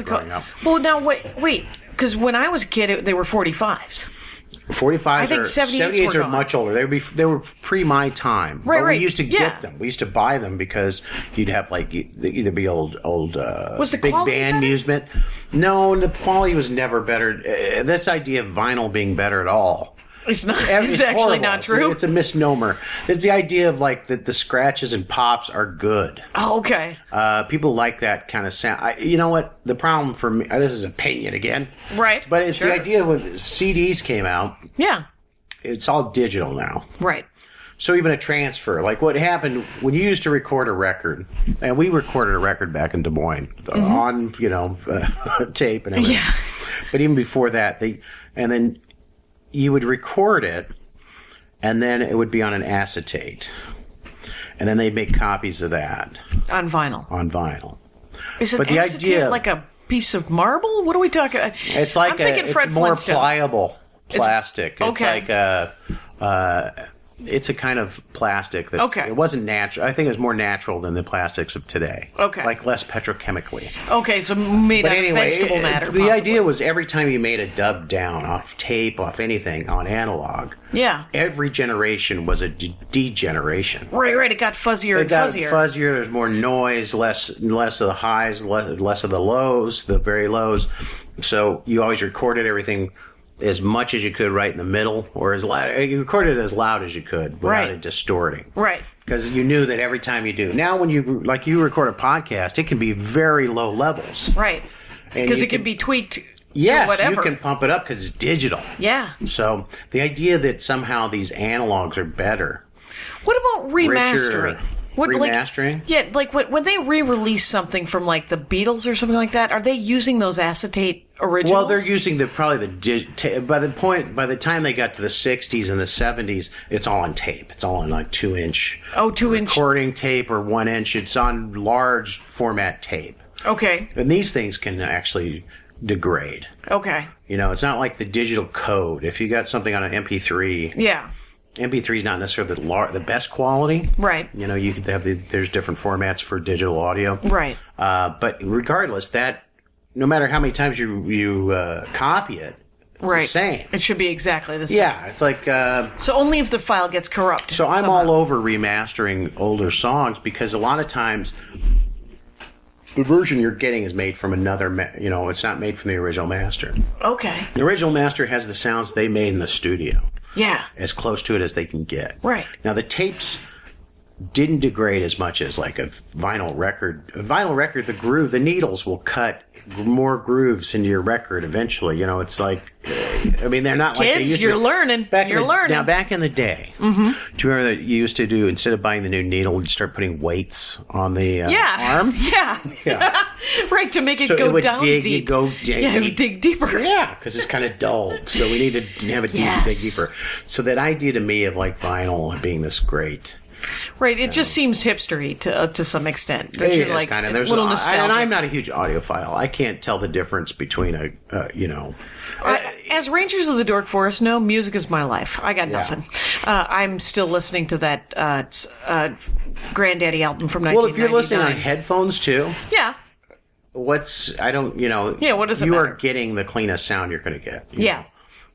Speaker 3: Well, now wait, because when I was a kid, they were 45s.
Speaker 4: 45s
Speaker 3: I think 78s were
Speaker 4: are
Speaker 3: gone.
Speaker 4: much older. They were pre my time.
Speaker 3: Right,
Speaker 4: but
Speaker 3: right.
Speaker 4: We used to
Speaker 3: Yeah.
Speaker 4: get them. We used to buy them because you'd have either be old
Speaker 3: Was the
Speaker 4: big
Speaker 3: quality
Speaker 4: band
Speaker 3: better?
Speaker 4: music. No, the quality was never better. This idea of vinyl being better at all.
Speaker 3: It's not.
Speaker 4: It's
Speaker 3: It's actually
Speaker 4: horrible.
Speaker 3: not true.
Speaker 4: It's a misnomer. It's the idea of like that the scratches and pops are good.
Speaker 3: Oh, okay.
Speaker 4: People like that kind of sound. You know what? The problem for me, this is opinion again.
Speaker 3: Right.
Speaker 4: But it's
Speaker 3: Sure.
Speaker 4: the idea when CDs came out,
Speaker 3: Yeah.
Speaker 4: it's all digital now.
Speaker 3: Right.
Speaker 4: So even a transfer, like what happened when you used to record a record, and we recorded a record back in Des Moines on, tape and everything.
Speaker 3: Yeah.
Speaker 4: But even before that, then you would record it, and then it would be on an acetate. And then they'd make copies of that
Speaker 3: On vinyl.
Speaker 4: on vinyl.
Speaker 3: Is it
Speaker 4: But the
Speaker 3: acetate
Speaker 4: idea-
Speaker 3: like a piece of marble? What are we talking?
Speaker 4: It's like
Speaker 3: I'm thinking
Speaker 4: it's
Speaker 3: Fred
Speaker 4: more
Speaker 3: Flintstone.
Speaker 4: pliable plastic.
Speaker 3: okay.
Speaker 4: It's like it's a kind of plastic that's
Speaker 3: Okay.
Speaker 4: it wasn't natural. I think it was more natural than the plastics of today.
Speaker 3: Okay.
Speaker 4: Like less petrochemically.
Speaker 3: Okay, so made
Speaker 4: But
Speaker 3: out of
Speaker 4: anyway,
Speaker 3: vegetable matter.
Speaker 4: the
Speaker 3: possibly.
Speaker 4: idea was every time you made a dub down off tape, off anything, on analog,
Speaker 3: Yeah.
Speaker 4: every generation was a degeneration.
Speaker 3: Right. It got fuzzier
Speaker 4: It
Speaker 3: and
Speaker 4: got
Speaker 3: fuzzier.
Speaker 4: fuzzier. There's more noise, less of the highs, less of the lows, the very lows. So you always recorded everything as much as you could right in the middle, or as loud. You recorded it as loud as you could without
Speaker 3: Right.
Speaker 4: it distorting.
Speaker 3: Right.
Speaker 4: Because you knew that every time you do. Now, when you record a podcast, it can be very low levels.
Speaker 3: Right.
Speaker 4: And
Speaker 3: Because
Speaker 4: you
Speaker 3: it can be tweaked
Speaker 4: Yes,
Speaker 3: to whatever.
Speaker 4: you can pump it up because it's digital.
Speaker 3: Yeah.
Speaker 4: So the idea that somehow these analogs are better.
Speaker 3: What about remastering?
Speaker 4: Remastering?
Speaker 3: Yeah, like when they re-release something from like the Beatles or something like that, are they using those acetate originals?
Speaker 4: Well, they're using by the time they got to the 60s and the 70s, it's all on tape. It's all on like 2-inch
Speaker 3: 2-inch.
Speaker 4: recording tape or 1-inch. It's on large format tape.
Speaker 3: Okay.
Speaker 4: And these things can actually degrade.
Speaker 3: Okay.
Speaker 4: It's not like the digital code. If you got something on an MP3,
Speaker 3: Yeah.
Speaker 4: MP3 is not necessarily the best quality.
Speaker 3: Right.
Speaker 4: You could have there's different formats for digital audio.
Speaker 3: Right.
Speaker 4: But regardless, that no matter how many times you copy it, it's
Speaker 3: Right.
Speaker 4: the same.
Speaker 3: It should be exactly the same.
Speaker 4: Yeah, it's like.
Speaker 3: So only if the file gets corrupt.
Speaker 4: So I'm
Speaker 3: somehow.
Speaker 4: all over remastering older songs because a lot of times the version you're getting is made from another. It's not made from the original master.
Speaker 3: Okay.
Speaker 4: The original master has the sounds they made in the studio.
Speaker 3: Yeah.
Speaker 4: As close to it as they can get.
Speaker 3: Right.
Speaker 4: Now, the tapes didn't degrade as much as like a vinyl record. A vinyl record, the needles will cut more grooves into your record eventually. It's like, they're not like they
Speaker 3: Kids,
Speaker 4: used
Speaker 3: you're
Speaker 4: to.
Speaker 3: learning. You're learning.
Speaker 4: Now, back in the day, do you remember that you used to do, instead of buying the new needle, you'd start putting weights on the arm?
Speaker 3: Yeah.
Speaker 4: Yeah.
Speaker 3: Right, to make it
Speaker 4: So
Speaker 3: go
Speaker 4: it would
Speaker 3: down
Speaker 4: dig,
Speaker 3: deep.
Speaker 4: it
Speaker 3: would dig deeper.
Speaker 4: Yeah, because it's kind of dulled. So we need to have it dig deeper. So that idea to me of like vinyl being this great.
Speaker 3: Right, it just seems hipstery to some extent.
Speaker 4: It
Speaker 3: You're
Speaker 4: is
Speaker 3: like
Speaker 4: kind of.
Speaker 3: a
Speaker 4: There's
Speaker 3: little
Speaker 4: and
Speaker 3: nostalgic.
Speaker 4: I'm not a huge audiophile. I can't tell the difference between
Speaker 3: As Rangers of the Dork Forest know, music is my life. I got nothing. I'm still listening to that Granddaddy album from 1999.
Speaker 4: Well, if you're listening on headphones too,
Speaker 3: yeah.
Speaker 4: what does it
Speaker 3: matter?
Speaker 4: You are getting the cleanest sound you're going to get.
Speaker 3: Yeah.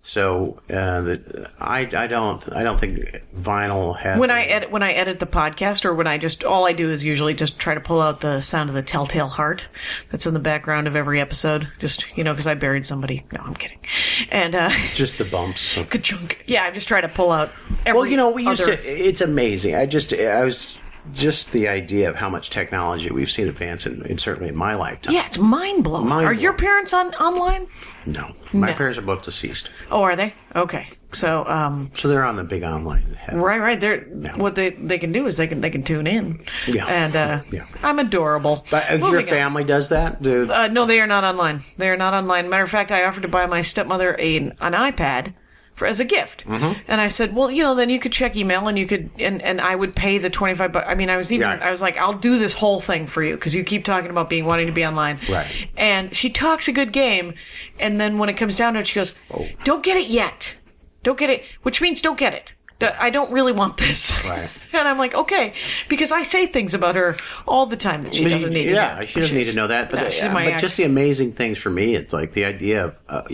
Speaker 4: So I don't think vinyl has.
Speaker 3: When I edit the podcast, or when all I do is usually just try to pull out the sound of the telltale heart that's in the background of every episode. Just because I buried somebody. No, I'm kidding. And
Speaker 4: just the bumps.
Speaker 3: ka-chunk. Yeah, I just try to pull out every.
Speaker 4: Well, we used
Speaker 3: other...
Speaker 4: to. It's amazing. I was just the idea of how much technology we've seen advance in certainly in my lifetime.
Speaker 3: Yeah, it's mind blowing. Are your parents online?
Speaker 4: No, my parents are both deceased.
Speaker 3: Oh, are they? Okay, so
Speaker 4: so they're on the big online.
Speaker 3: Right. They're what they can do is they can tune in.
Speaker 4: Yeah,
Speaker 3: and I'm adorable.
Speaker 4: But your family does that, dude?
Speaker 3: No, they are not online. They are not online. Matter of fact, I offered to buy my stepmother an iPad as a gift, and I said, well, then you could check email, and you could, and I would pay the $25. I mean, I was like, I'll do this whole thing for you because you keep talking about wanting to be online,
Speaker 4: right?
Speaker 3: And she talks a good game, and then when it comes down to it, she goes, "Don't get it yet. Don't get it," which means don't get it. I don't really want this.
Speaker 4: Right.
Speaker 3: And I'm like, okay, because I say things about her all the time that she doesn't need to hear.
Speaker 4: She doesn't need to know that. But,
Speaker 3: No, she's my
Speaker 4: but just the amazing things for me, it's like the idea of,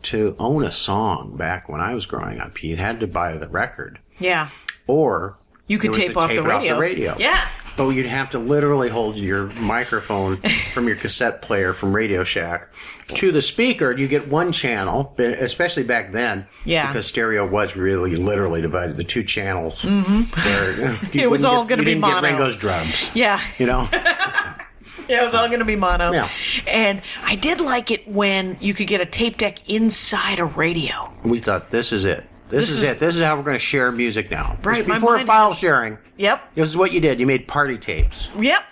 Speaker 4: to own a song back when I was growing up, you had to buy the record.
Speaker 3: Yeah.
Speaker 4: Or
Speaker 3: you could tape it off the radio. Yeah.
Speaker 4: But you'd have to literally hold your microphone from your cassette player from Radio Shack to the speaker. You get one channel, especially back then.
Speaker 3: Yeah.
Speaker 4: Because stereo was really literally divided the two channels.
Speaker 3: Mm-hmm. It was all going to be mono.
Speaker 4: You didn't get Ringo's drums.
Speaker 3: Yeah.
Speaker 4: You know?
Speaker 3: Yeah, it was all going to be mono.
Speaker 4: Yeah.
Speaker 3: And I did like it when you could get a tape deck inside a radio.
Speaker 4: We thought, this is it. This is it. This is how we're going to share music now.
Speaker 3: Right.
Speaker 4: Before file sharing.
Speaker 3: Yep.
Speaker 4: This is what you did. You made party tapes.
Speaker 3: Yep.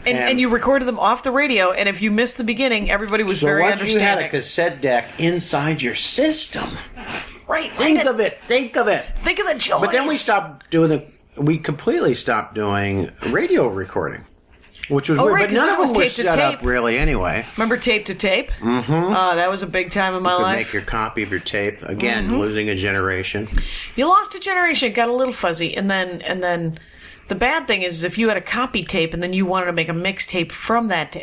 Speaker 3: And you recorded them off the radio, and if you missed the beginning, everybody was very understanding.
Speaker 4: So once you had a cassette deck inside your system.
Speaker 3: Right.
Speaker 4: Think of it. Think of it.
Speaker 3: Think of the joy.
Speaker 4: But then we completely stopped doing radio recording. Which was weird,
Speaker 3: right,
Speaker 4: but none of them were
Speaker 3: tape to
Speaker 4: set
Speaker 3: tape.
Speaker 4: up really anyway.
Speaker 3: Remember tape to tape?
Speaker 4: Mm-hmm.
Speaker 3: That was a big time in my
Speaker 4: You could
Speaker 3: life.
Speaker 4: make your copy of your tape. Again, losing a generation.
Speaker 3: You lost a generation, it got a little fuzzy, and then the bad thing is if you had a copy tape and then you wanted to make a mixtape from that.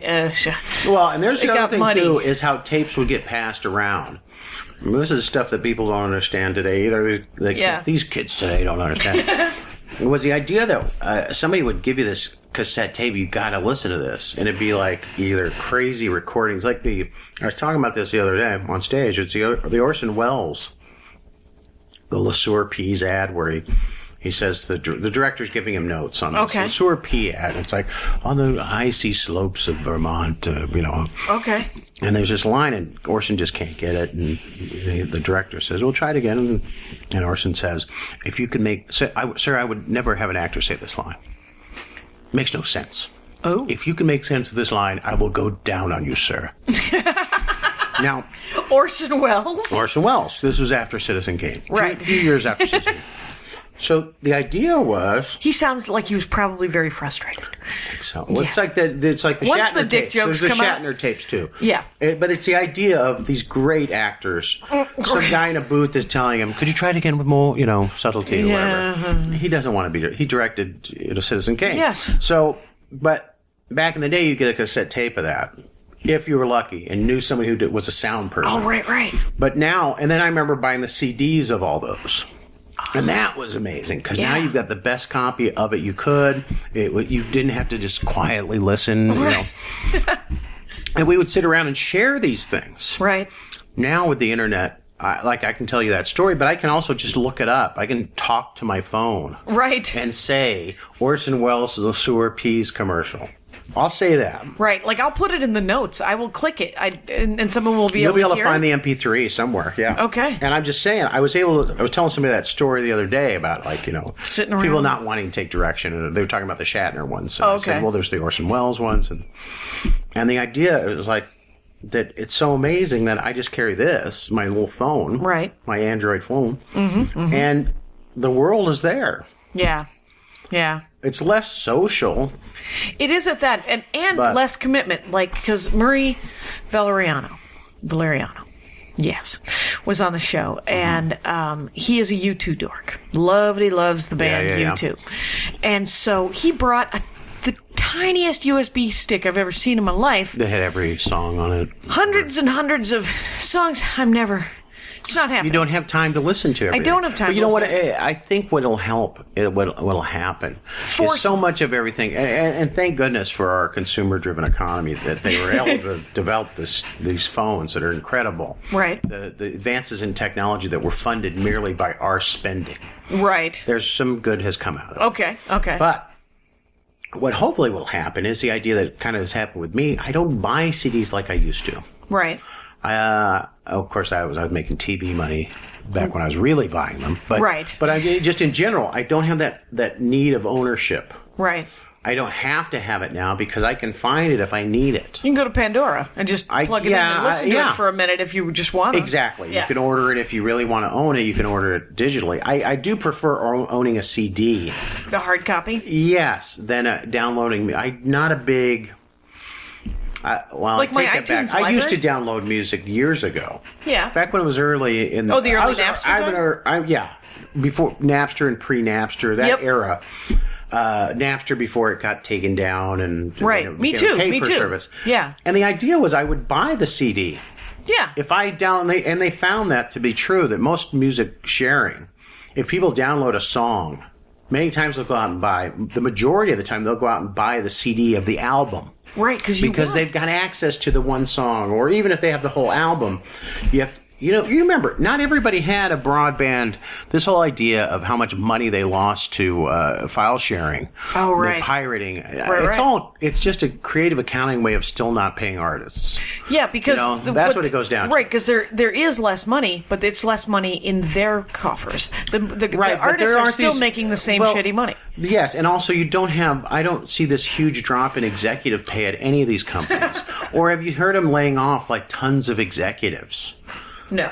Speaker 4: Well, and there's the other thing
Speaker 3: muddy.
Speaker 4: too is how tapes would get passed around. I mean, this is stuff that people don't understand today either. These kids today don't understand. It was the idea that somebody would give you this cassette tape, you got to listen to this, and it'd be like either crazy recordings, like I was talking about this the other day on stage. It's the Orson Welles, the LeSueur Peas ad where he says the director's giving him notes on this LeSueur Pea ad. It's like on the icy slopes of Vermont,
Speaker 3: Okay.
Speaker 4: And there's this line, and Orson just can't get it, and the director says, "Well, try it again." And Orson says, "If you could sir, I would never have an actor say this line. Makes no sense.
Speaker 3: Oh.
Speaker 4: If you can make sense of this line, I will go down on you, sir." Now,
Speaker 3: Orson Welles.
Speaker 4: This was after Citizen Kane.
Speaker 3: Right.
Speaker 4: A few years after Citizen Kane. So the idea was...
Speaker 3: He sounds like he was probably very frustrated.
Speaker 4: I think so. Well, yes. It's like the
Speaker 3: Once
Speaker 4: Shatner
Speaker 3: the dick
Speaker 4: tapes.
Speaker 3: jokes
Speaker 4: There's the
Speaker 3: come
Speaker 4: Shatner tapes, too.
Speaker 3: Yeah.
Speaker 4: But it's the idea of these great actors. Some guy in a booth is telling him, could you try it again with more, subtlety or whatever. He doesn't want to be... He directed Citizen Kane.
Speaker 3: Yes.
Speaker 4: So, but back in the day, you'd get a cassette tape of that. If you were lucky and knew somebody who was a sound person.
Speaker 3: Oh, right.
Speaker 4: But now... And then I remember buying the CDs of all those. And that was amazing because now you've got the best copy of it you could. You didn't have to just quietly listen, And we would sit around and share these things.
Speaker 3: Right.
Speaker 4: Now with the internet, I can tell you that story, but I can also just look it up. I can talk to my phone.
Speaker 3: Right.
Speaker 4: And say, Orson Welles' LeSueur Peas commercial. I'll say that.
Speaker 3: Right. Like, I'll put it in the notes. I will click it. And someone will be
Speaker 4: You'll
Speaker 3: able to
Speaker 4: be able
Speaker 3: hear
Speaker 4: to find
Speaker 3: it?
Speaker 4: the MP3 somewhere. Yeah.
Speaker 3: Okay.
Speaker 4: And I'm just saying, I was telling somebody that story the other day about,
Speaker 3: sitting around.
Speaker 4: People not wanting to take direction. And they were talking about the Shatner ones. And
Speaker 3: okay.
Speaker 4: I said, well, there's the Orson Welles ones. And the idea is that it's so amazing that I just carry this, my little phone.
Speaker 3: Right.
Speaker 4: My Android phone.
Speaker 3: Mm-hmm.
Speaker 4: And the world is there.
Speaker 3: Yeah. Yeah.
Speaker 4: It's less social.
Speaker 3: It is at that, and less commitment. Like, because Murray Valeriano, yes, was on the show, and he is a U2 dork. He loves the band U2. And so he brought the tiniest USB stick I've ever seen in my life.
Speaker 4: They had every song on it.
Speaker 3: Hundreds and hundreds of songs. It's not happening.
Speaker 4: You don't have time to listen to everything.
Speaker 3: I don't have time.
Speaker 4: But you know what? I think what'll help, what'll happen, is so much of everything. And thank goodness for our consumer-driven economy that they were able to develop these phones that are incredible.
Speaker 3: Right.
Speaker 4: The advances in technology that were funded merely by our spending.
Speaker 3: Right.
Speaker 4: There's some good has come out of it.
Speaker 3: Okay.
Speaker 4: But what hopefully will happen is the idea that kind of has happened with me. I don't buy CDs like I used to.
Speaker 3: Right.
Speaker 4: Of course, I was making TV money back when I was really buying them. But,
Speaker 3: right.
Speaker 4: But just in general, I don't have that need of ownership.
Speaker 3: Right.
Speaker 4: I don't have to have it now because I can find it if I need it.
Speaker 3: You can go to Pandora and just plug it in and listen to it for a minute if you just want to.
Speaker 4: Exactly. Yeah. You can order it if you really want to own it. You can order it digitally. I do prefer owning a CD.
Speaker 3: The hard copy?
Speaker 4: Yes, than downloading. I'm not a big...
Speaker 3: like my iTunes library?
Speaker 4: I used to download music years ago.
Speaker 3: Yeah.
Speaker 4: Back when it was early in
Speaker 3: the early Napster
Speaker 4: yeah. Before Napster and pre-Napster, that era. Napster before it got taken down and
Speaker 3: right. Me too.
Speaker 4: Paid for service.
Speaker 3: Yeah.
Speaker 4: And the idea was I would buy the CD
Speaker 3: Yeah.
Speaker 4: If I and they found that to be true, that most music sharing, if people download a song, many times they'll go out and buy, the majority of the time they'll go out and buy the CD of the album.
Speaker 3: Right, because
Speaker 4: they've got access to the one song, or even if they have the whole album, you remember, not everybody had a broadband. This whole idea of how much money they lost to file sharing,
Speaker 3: oh right,
Speaker 4: the pirating.
Speaker 3: Right.
Speaker 4: It's just a creative accounting way of still not paying artists.
Speaker 3: Yeah, because
Speaker 4: that's what it goes down to.
Speaker 3: Right, because there is less money, but it's less money in their coffers. The artists are still making the same shitty money.
Speaker 4: Yes, and also I don't see this huge drop in executive pay at any of these companies. Or have you heard them laying off like tons of executives?
Speaker 3: No.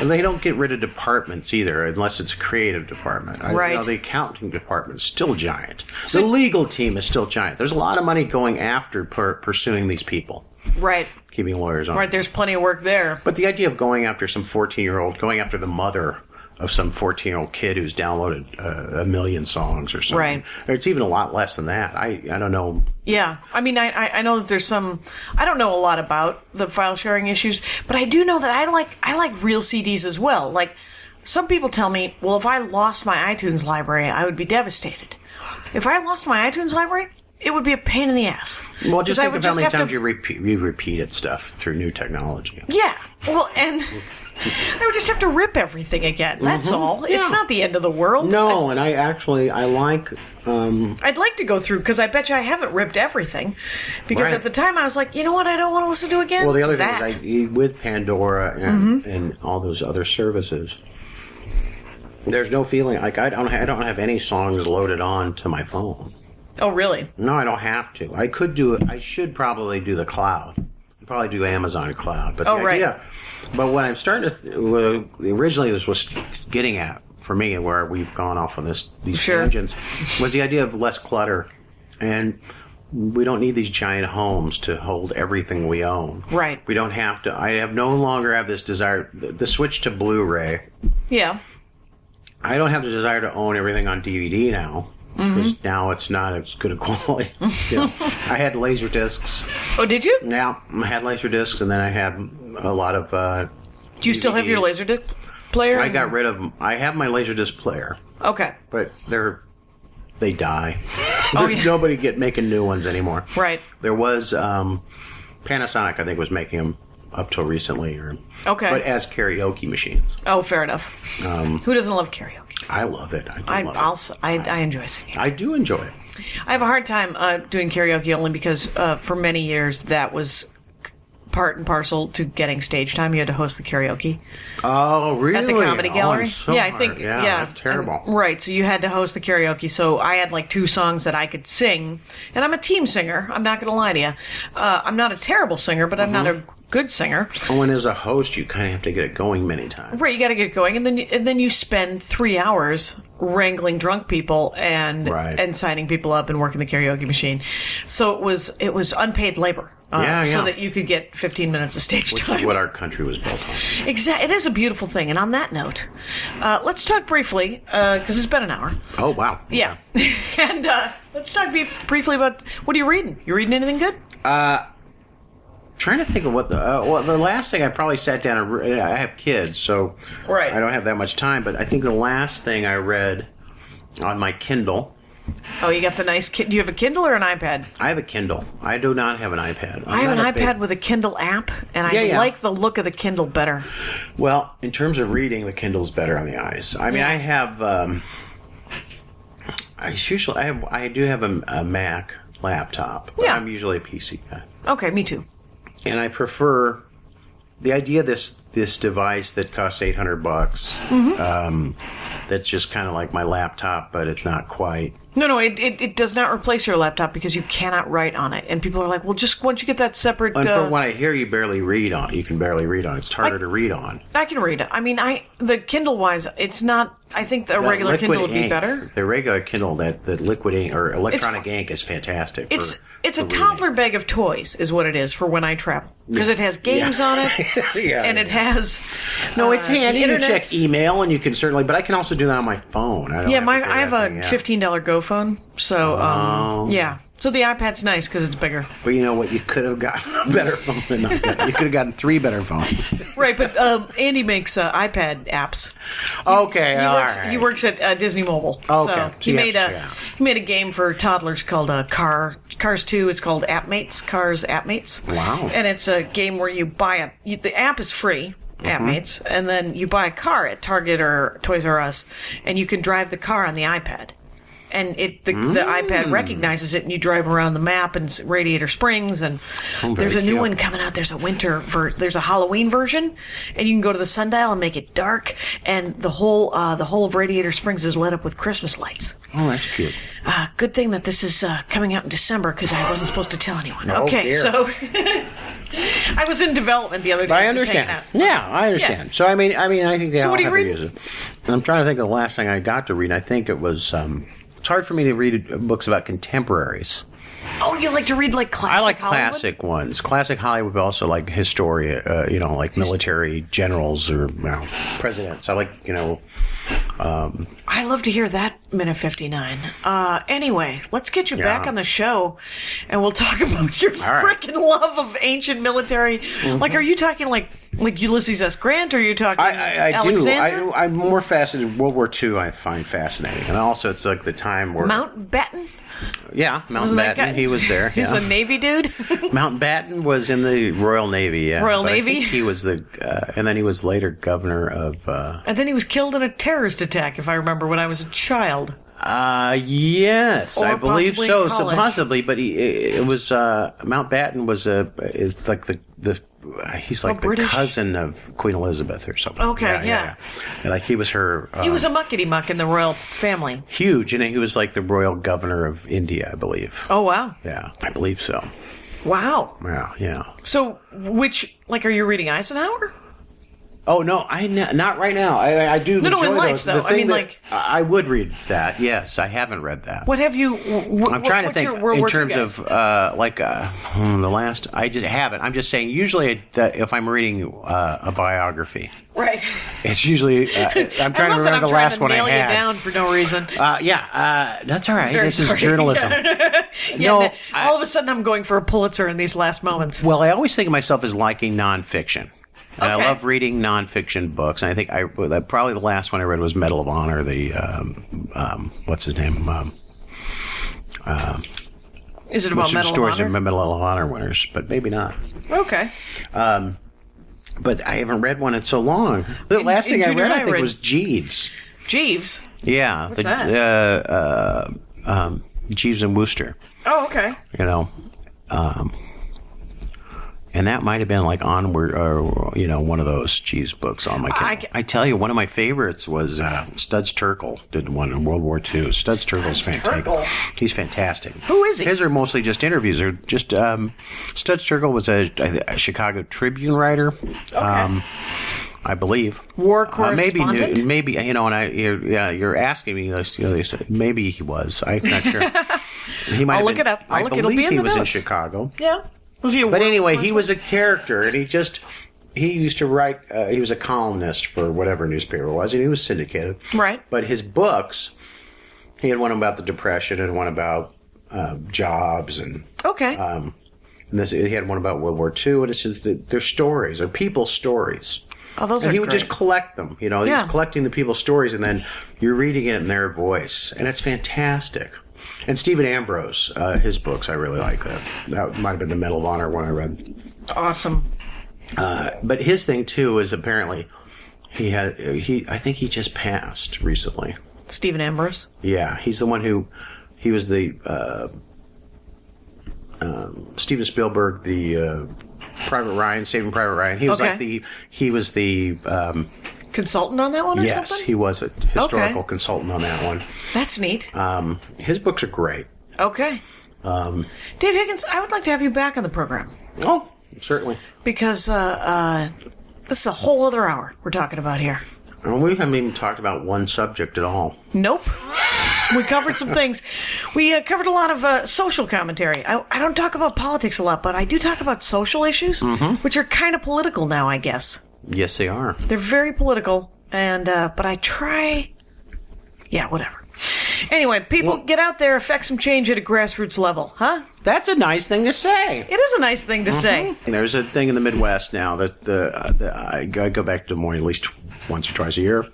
Speaker 4: They don't get rid of departments either, unless it's a creative department.
Speaker 3: Right.
Speaker 4: The accounting department is still giant. The legal team is still giant. There's a lot of money going after pursuing these people.
Speaker 3: Right.
Speaker 4: Keeping lawyers on.
Speaker 3: Right, there's plenty of work there.
Speaker 4: But the idea of going after some 14-year-old, going after the mother of some 14-year-old kid who's downloaded a million songs or something.
Speaker 3: Right.
Speaker 4: Or it's even a lot less than that. I don't know.
Speaker 3: Yeah. I mean, I know that there's some... I don't know a lot about the file sharing issues, but I do know that I like real CDs as well. Like, some people tell me, well, if I lost my iTunes library, I would be devastated. If I lost my iTunes library, it would be a pain in the ass.
Speaker 4: Well, just think of how many times you repeated stuff through new technology.
Speaker 3: Yeah. Well, and... I would just have to rip everything again. That's all. Yeah. It's not the end of the world.
Speaker 4: No, and I like...
Speaker 3: I'd like to go through, because I bet you I haven't ripped everything. Because at the time I was like, you know what I don't want to listen to again?
Speaker 4: Well, the other thing is, with Pandora and all those other services, there's no feeling... Like, I don't have any songs loaded on to my phone.
Speaker 3: Oh, really?
Speaker 4: No, I don't have to. I should probably do the cloud. I'd probably do Amazon Cloud. But
Speaker 3: right.
Speaker 4: But what I'm starting to... originally this was getting at, for me, and where we've gone off on these tangents, was the idea of less clutter. And we don't need these giant homes to hold everything we own.
Speaker 3: Right.
Speaker 4: We don't have to... I no longer have this desire... The switch to Blu-ray.
Speaker 3: Yeah.
Speaker 4: I don't have the desire to own everything on DVD now. Because now it's not as good a quality. I had laser discs.
Speaker 3: Oh, did you?
Speaker 4: Now I had laser discs, and then I had a lot of.
Speaker 3: Do you still have your laser disc player?
Speaker 4: I got rid of them. I have my laser disc player.
Speaker 3: Okay.
Speaker 4: But they die. There's nobody making new ones anymore.
Speaker 3: Right.
Speaker 4: There was Panasonic, I think, was making them up till recently.
Speaker 3: Okay.
Speaker 4: But as karaoke machines.
Speaker 3: Oh, fair enough. Who doesn't love karaoke?
Speaker 4: I love it.
Speaker 3: I enjoy singing.
Speaker 4: I do enjoy it.
Speaker 3: I have a hard time doing karaoke only because for many years that was part and parcel to getting stage time. You had to host the karaoke.
Speaker 4: Oh, really?
Speaker 3: At the Comedy Gallery.
Speaker 4: So
Speaker 3: I think.
Speaker 4: Yeah, that's terrible.
Speaker 3: Right. So you had to host the karaoke. So I had like 2 songs that I could sing, and I'm a team singer. I'm not going to lie to you. I'm not a terrible singer, but I'm not a good singer.
Speaker 4: Oh, and as a host, you kind of have to get it going many times.
Speaker 3: Right. You got to get it going, and then you spend 3 hours wrangling drunk people and signing people up and working the karaoke machine. So it was unpaid labor. So that you could get 15 minutes of stage time.
Speaker 4: Which is what our country was built on.
Speaker 3: Exactly. It is a beautiful thing. And on that note, let's talk briefly, because it's been an hour.
Speaker 4: Oh, wow.
Speaker 3: Yeah. And let's talk briefly about, what are you reading? You reading anything good?
Speaker 4: Trying to think of what the last thing I probably sat down and I have kids, so I don't have that much time, but I think the last thing I read on my Kindle.
Speaker 3: Oh, you got the nice... Do you have a Kindle or an iPad?
Speaker 4: I have a Kindle. I do not have an iPad.
Speaker 3: I have an iPad with a Kindle app, and I like the look of the Kindle better.
Speaker 4: Well, in terms of reading, the Kindle's better on the eyes. I mean, I have... I do have a Mac laptop, but I'm usually a PC guy.
Speaker 3: Okay, me too.
Speaker 4: And I prefer the idea of this device that costs $800. That's just kind of like my laptop, but it's not quite.
Speaker 3: No, it does not replace your laptop because you cannot write on it. And people are like, well, just once you get that separate...
Speaker 4: And from what I hear, you can barely read on. It's harder to read on.
Speaker 3: I can read it. I mean, the Kindle-wise, it's not... I think the regular Kindle would be better.
Speaker 4: The regular Kindle, that liquid ink or electronic ink is fantastic.
Speaker 3: It's a toddler bag of toys is what it is for when I travel. Because it has games on it, and it has...
Speaker 4: No, it's handy. You can check email, and you can certainly... But I can also do that on my phone. I have a $15
Speaker 3: Go phone. So, So the iPad's nice because it's bigger.
Speaker 4: But you know what? You could have gotten a better phone than iPad. You could have gotten 3 better phones.
Speaker 3: Right, but Andy makes iPad apps. He works at Disney Mobile.
Speaker 4: Okay.
Speaker 3: So he made a game for toddlers called Cars 2. It's called AppMates. Cars AppMates.
Speaker 4: Wow.
Speaker 3: And it's a game where you buy the app is free. AppMates, and then you buy a car at Target or Toys R Us, and you can drive the car on the iPad. And the iPad recognizes it, and you drive around the map and Radiator Springs. And there's a new one coming out. There's a Halloween version, and you can go to the sundial and make it dark. And the whole of Radiator Springs is lit up with Christmas lights.
Speaker 4: Oh, that's cute.
Speaker 3: Good thing that this is coming out in December because I wasn't supposed to tell anyone.
Speaker 4: Oh,
Speaker 3: okay,
Speaker 4: dear.
Speaker 3: so I was in development the other day.
Speaker 4: I understand. Yeah, I understand. Yeah. So I mean, I think they all have to use it. I'm trying to think of the last thing I got to read. I think it was. It's hard for me to read books about contemporaries.
Speaker 3: Oh, you like to read like classic?
Speaker 4: I like
Speaker 3: Hollywood?
Speaker 4: classic ones. Classic Hollywood, but also like history. Like military generals or presidents. I like
Speaker 3: I love to hear that minute 59. Anyway, let's get you back on the show, and we'll talk about your freaking love of ancient military. Mm-hmm. Like, are you talking like Ulysses S. Grant, or are you talking Alexander?
Speaker 4: do. I'm more fascinated. World War II I find fascinating, and also it's like the time where
Speaker 3: Mountbatten.
Speaker 4: Yeah, Mountbatten. He was there.
Speaker 3: He's a Navy dude.
Speaker 4: Mountbatten was in the Royal Navy. Yeah,
Speaker 3: Royal Navy.
Speaker 4: I think he was and then he was later governor of.
Speaker 3: And then he was killed in a terrorist attack, if I remember, when I was a child.
Speaker 4: Yes,
Speaker 3: or
Speaker 4: I believe so. So
Speaker 3: college.
Speaker 4: possibly, but it was Mountbatten was it's like the. He's like the cousin of Queen Elizabeth or something.
Speaker 3: Okay, yeah.
Speaker 4: And like he was her.
Speaker 3: He was a muckety-muck in the royal family.
Speaker 4: Huge, and he was like the royal governor of India, I believe.
Speaker 3: Oh wow.
Speaker 4: Yeah, I believe so.
Speaker 3: Wow.
Speaker 4: Yeah.
Speaker 3: So, are you reading Eisenhower?
Speaker 4: Oh no, not right now. I do enjoy
Speaker 3: in life,
Speaker 4: those.
Speaker 3: though.
Speaker 4: I mean, I would read that. Yes, I haven't read that.
Speaker 3: What have you?
Speaker 4: I'm trying to think in terms of the last. I just haven't. I'm just saying. Usually, if I'm reading a biography,
Speaker 3: right?
Speaker 4: It's usually. I'm trying to remember the last one I had.
Speaker 3: Nail you down for no reason.
Speaker 4: That's all right. This is journalism.
Speaker 3: All of a sudden, I'm going for a Pulitzer in these last moments.
Speaker 4: Well, I always think of myself as liking nonfiction. And I love reading nonfiction books. And I think probably the last one I read was Medal of Honor. The what's his name?
Speaker 3: Is it about Medal of
Speaker 4: Honor? Stories of
Speaker 3: Honor?
Speaker 4: Medal of Honor winners, but maybe not.
Speaker 3: Okay.
Speaker 4: But I haven't read one in so long. The last thing I read, I think, was Jeeves.
Speaker 3: Jeeves?
Speaker 4: Yeah.
Speaker 3: What's that?
Speaker 4: Jeeves and Wooster.
Speaker 3: Oh, okay.
Speaker 4: And that might have been like Onward, or one of those Jeeves books on my Kindle. I tell you, one of my favorites was Studs Terkel did one in World War II. Studs Terkel's fantastic. He's fantastic.
Speaker 3: Who is he?
Speaker 4: His are mostly just interviews. They're just Studs Terkel was a Chicago Tribune writer. Okay. I believe
Speaker 3: war correspondent.
Speaker 4: Maybe you're asking me this. Maybe he was. I'm not sure. He might.
Speaker 3: I'll look it up.
Speaker 4: I believe he was in Chicago.
Speaker 3: Yeah.
Speaker 4: But anyway, he was a character, and he used to write. He was a columnist for whatever newspaper it was, and he was syndicated.
Speaker 3: Right.
Speaker 4: But his books, he had one about the Depression and one about jobs, and
Speaker 3: okay.
Speaker 4: He had one about World War II, and it's just they're stories, they're people's stories.
Speaker 3: Oh, those
Speaker 4: and
Speaker 3: are
Speaker 4: he would
Speaker 3: great.
Speaker 4: just collect them. He was collecting the people's stories, and then you're reading it in their voice, and it's fantastic. And Stephen Ambrose, his books, I really like. That might have been the Medal of Honor one I read.
Speaker 3: Awesome.
Speaker 4: But his thing too is apparently I think he just passed recently.
Speaker 3: Stephen Ambrose.
Speaker 4: Yeah, he's the one he was the Steven Spielberg, the Private Ryan, Saving Private Ryan. He was the
Speaker 3: consultant on that one, or something?
Speaker 4: Yes, he was a historical consultant on that one.
Speaker 3: That's neat.
Speaker 4: His books are great.
Speaker 3: Okay. Dave Higgins, I would like to have you back on the program.
Speaker 4: Oh, certainly.
Speaker 3: Because this is a whole other hour we're talking about here.
Speaker 4: Well, we haven't even talked about one subject at all.
Speaker 3: Nope. We covered some things. We covered a lot of social commentary. I don't talk about politics a lot, but I do talk about social issues, which are kind of political now, I guess.
Speaker 4: Yes, they are.
Speaker 3: They're very political, and but I try... Yeah, whatever. Anyway, people, get out there, affect some change at a grassroots level, huh?
Speaker 4: That's a nice thing to say.
Speaker 3: It is a nice thing to say.
Speaker 4: There's a thing in the Midwest now that I go back to Des Moines at least once or twice a year.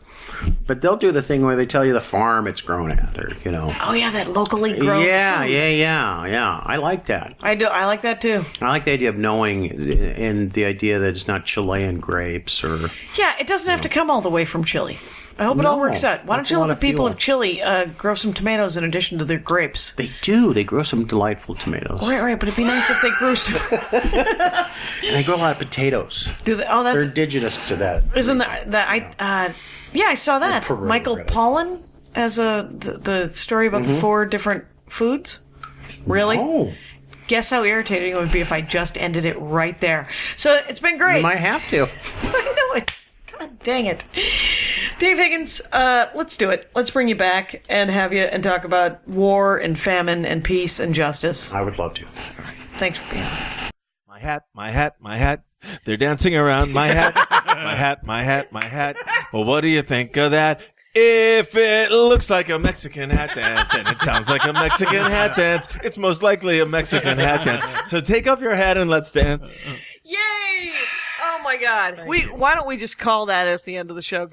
Speaker 4: But they'll do the thing where they tell you the farm it's grown at, or,
Speaker 3: Oh, yeah, that locally grown
Speaker 4: Yeah,
Speaker 3: food.
Speaker 4: yeah. I like that.
Speaker 3: I do. I like that, too.
Speaker 4: I like the idea of knowing and the idea that it's not Chilean grapes or...
Speaker 3: Yeah, it doesn't have to come all the way from Chile. I hope it all works out. Why don't you let the people of Chile grow some tomatoes in addition to their grapes?
Speaker 4: They do. They grow some delightful tomatoes.
Speaker 3: Right, but it'd be nice if they grew some...
Speaker 4: And they grow a lot of potatoes.
Speaker 3: Do they? Oh, that's...
Speaker 4: They're indigenous to that.
Speaker 3: Isn't that... yeah, I saw that.
Speaker 4: Peru,
Speaker 3: Michael
Speaker 4: really.
Speaker 3: Pollan as the story about the 4 different foods. Really?
Speaker 4: Oh.
Speaker 3: Guess how irritating it would be if I just ended it right there. So it's been great.
Speaker 4: You might have to.
Speaker 3: I know it. God dang it. Dave Higgins, let's do it. Let's bring you back and have you and talk about war and famine and peace and justice.
Speaker 4: I would love to.
Speaker 3: Thanks for being here.
Speaker 5: My hat, my hat, my hat. They're dancing around my hat. My hat, my hat, my hat. Well, what do you think of that? If it looks like a Mexican hat dance and it sounds like a Mexican hat dance, it's most likely a Mexican hat dance. So take off your hat and let's dance.
Speaker 3: Yay! Oh my God. Why don't we just call that as the end of the show?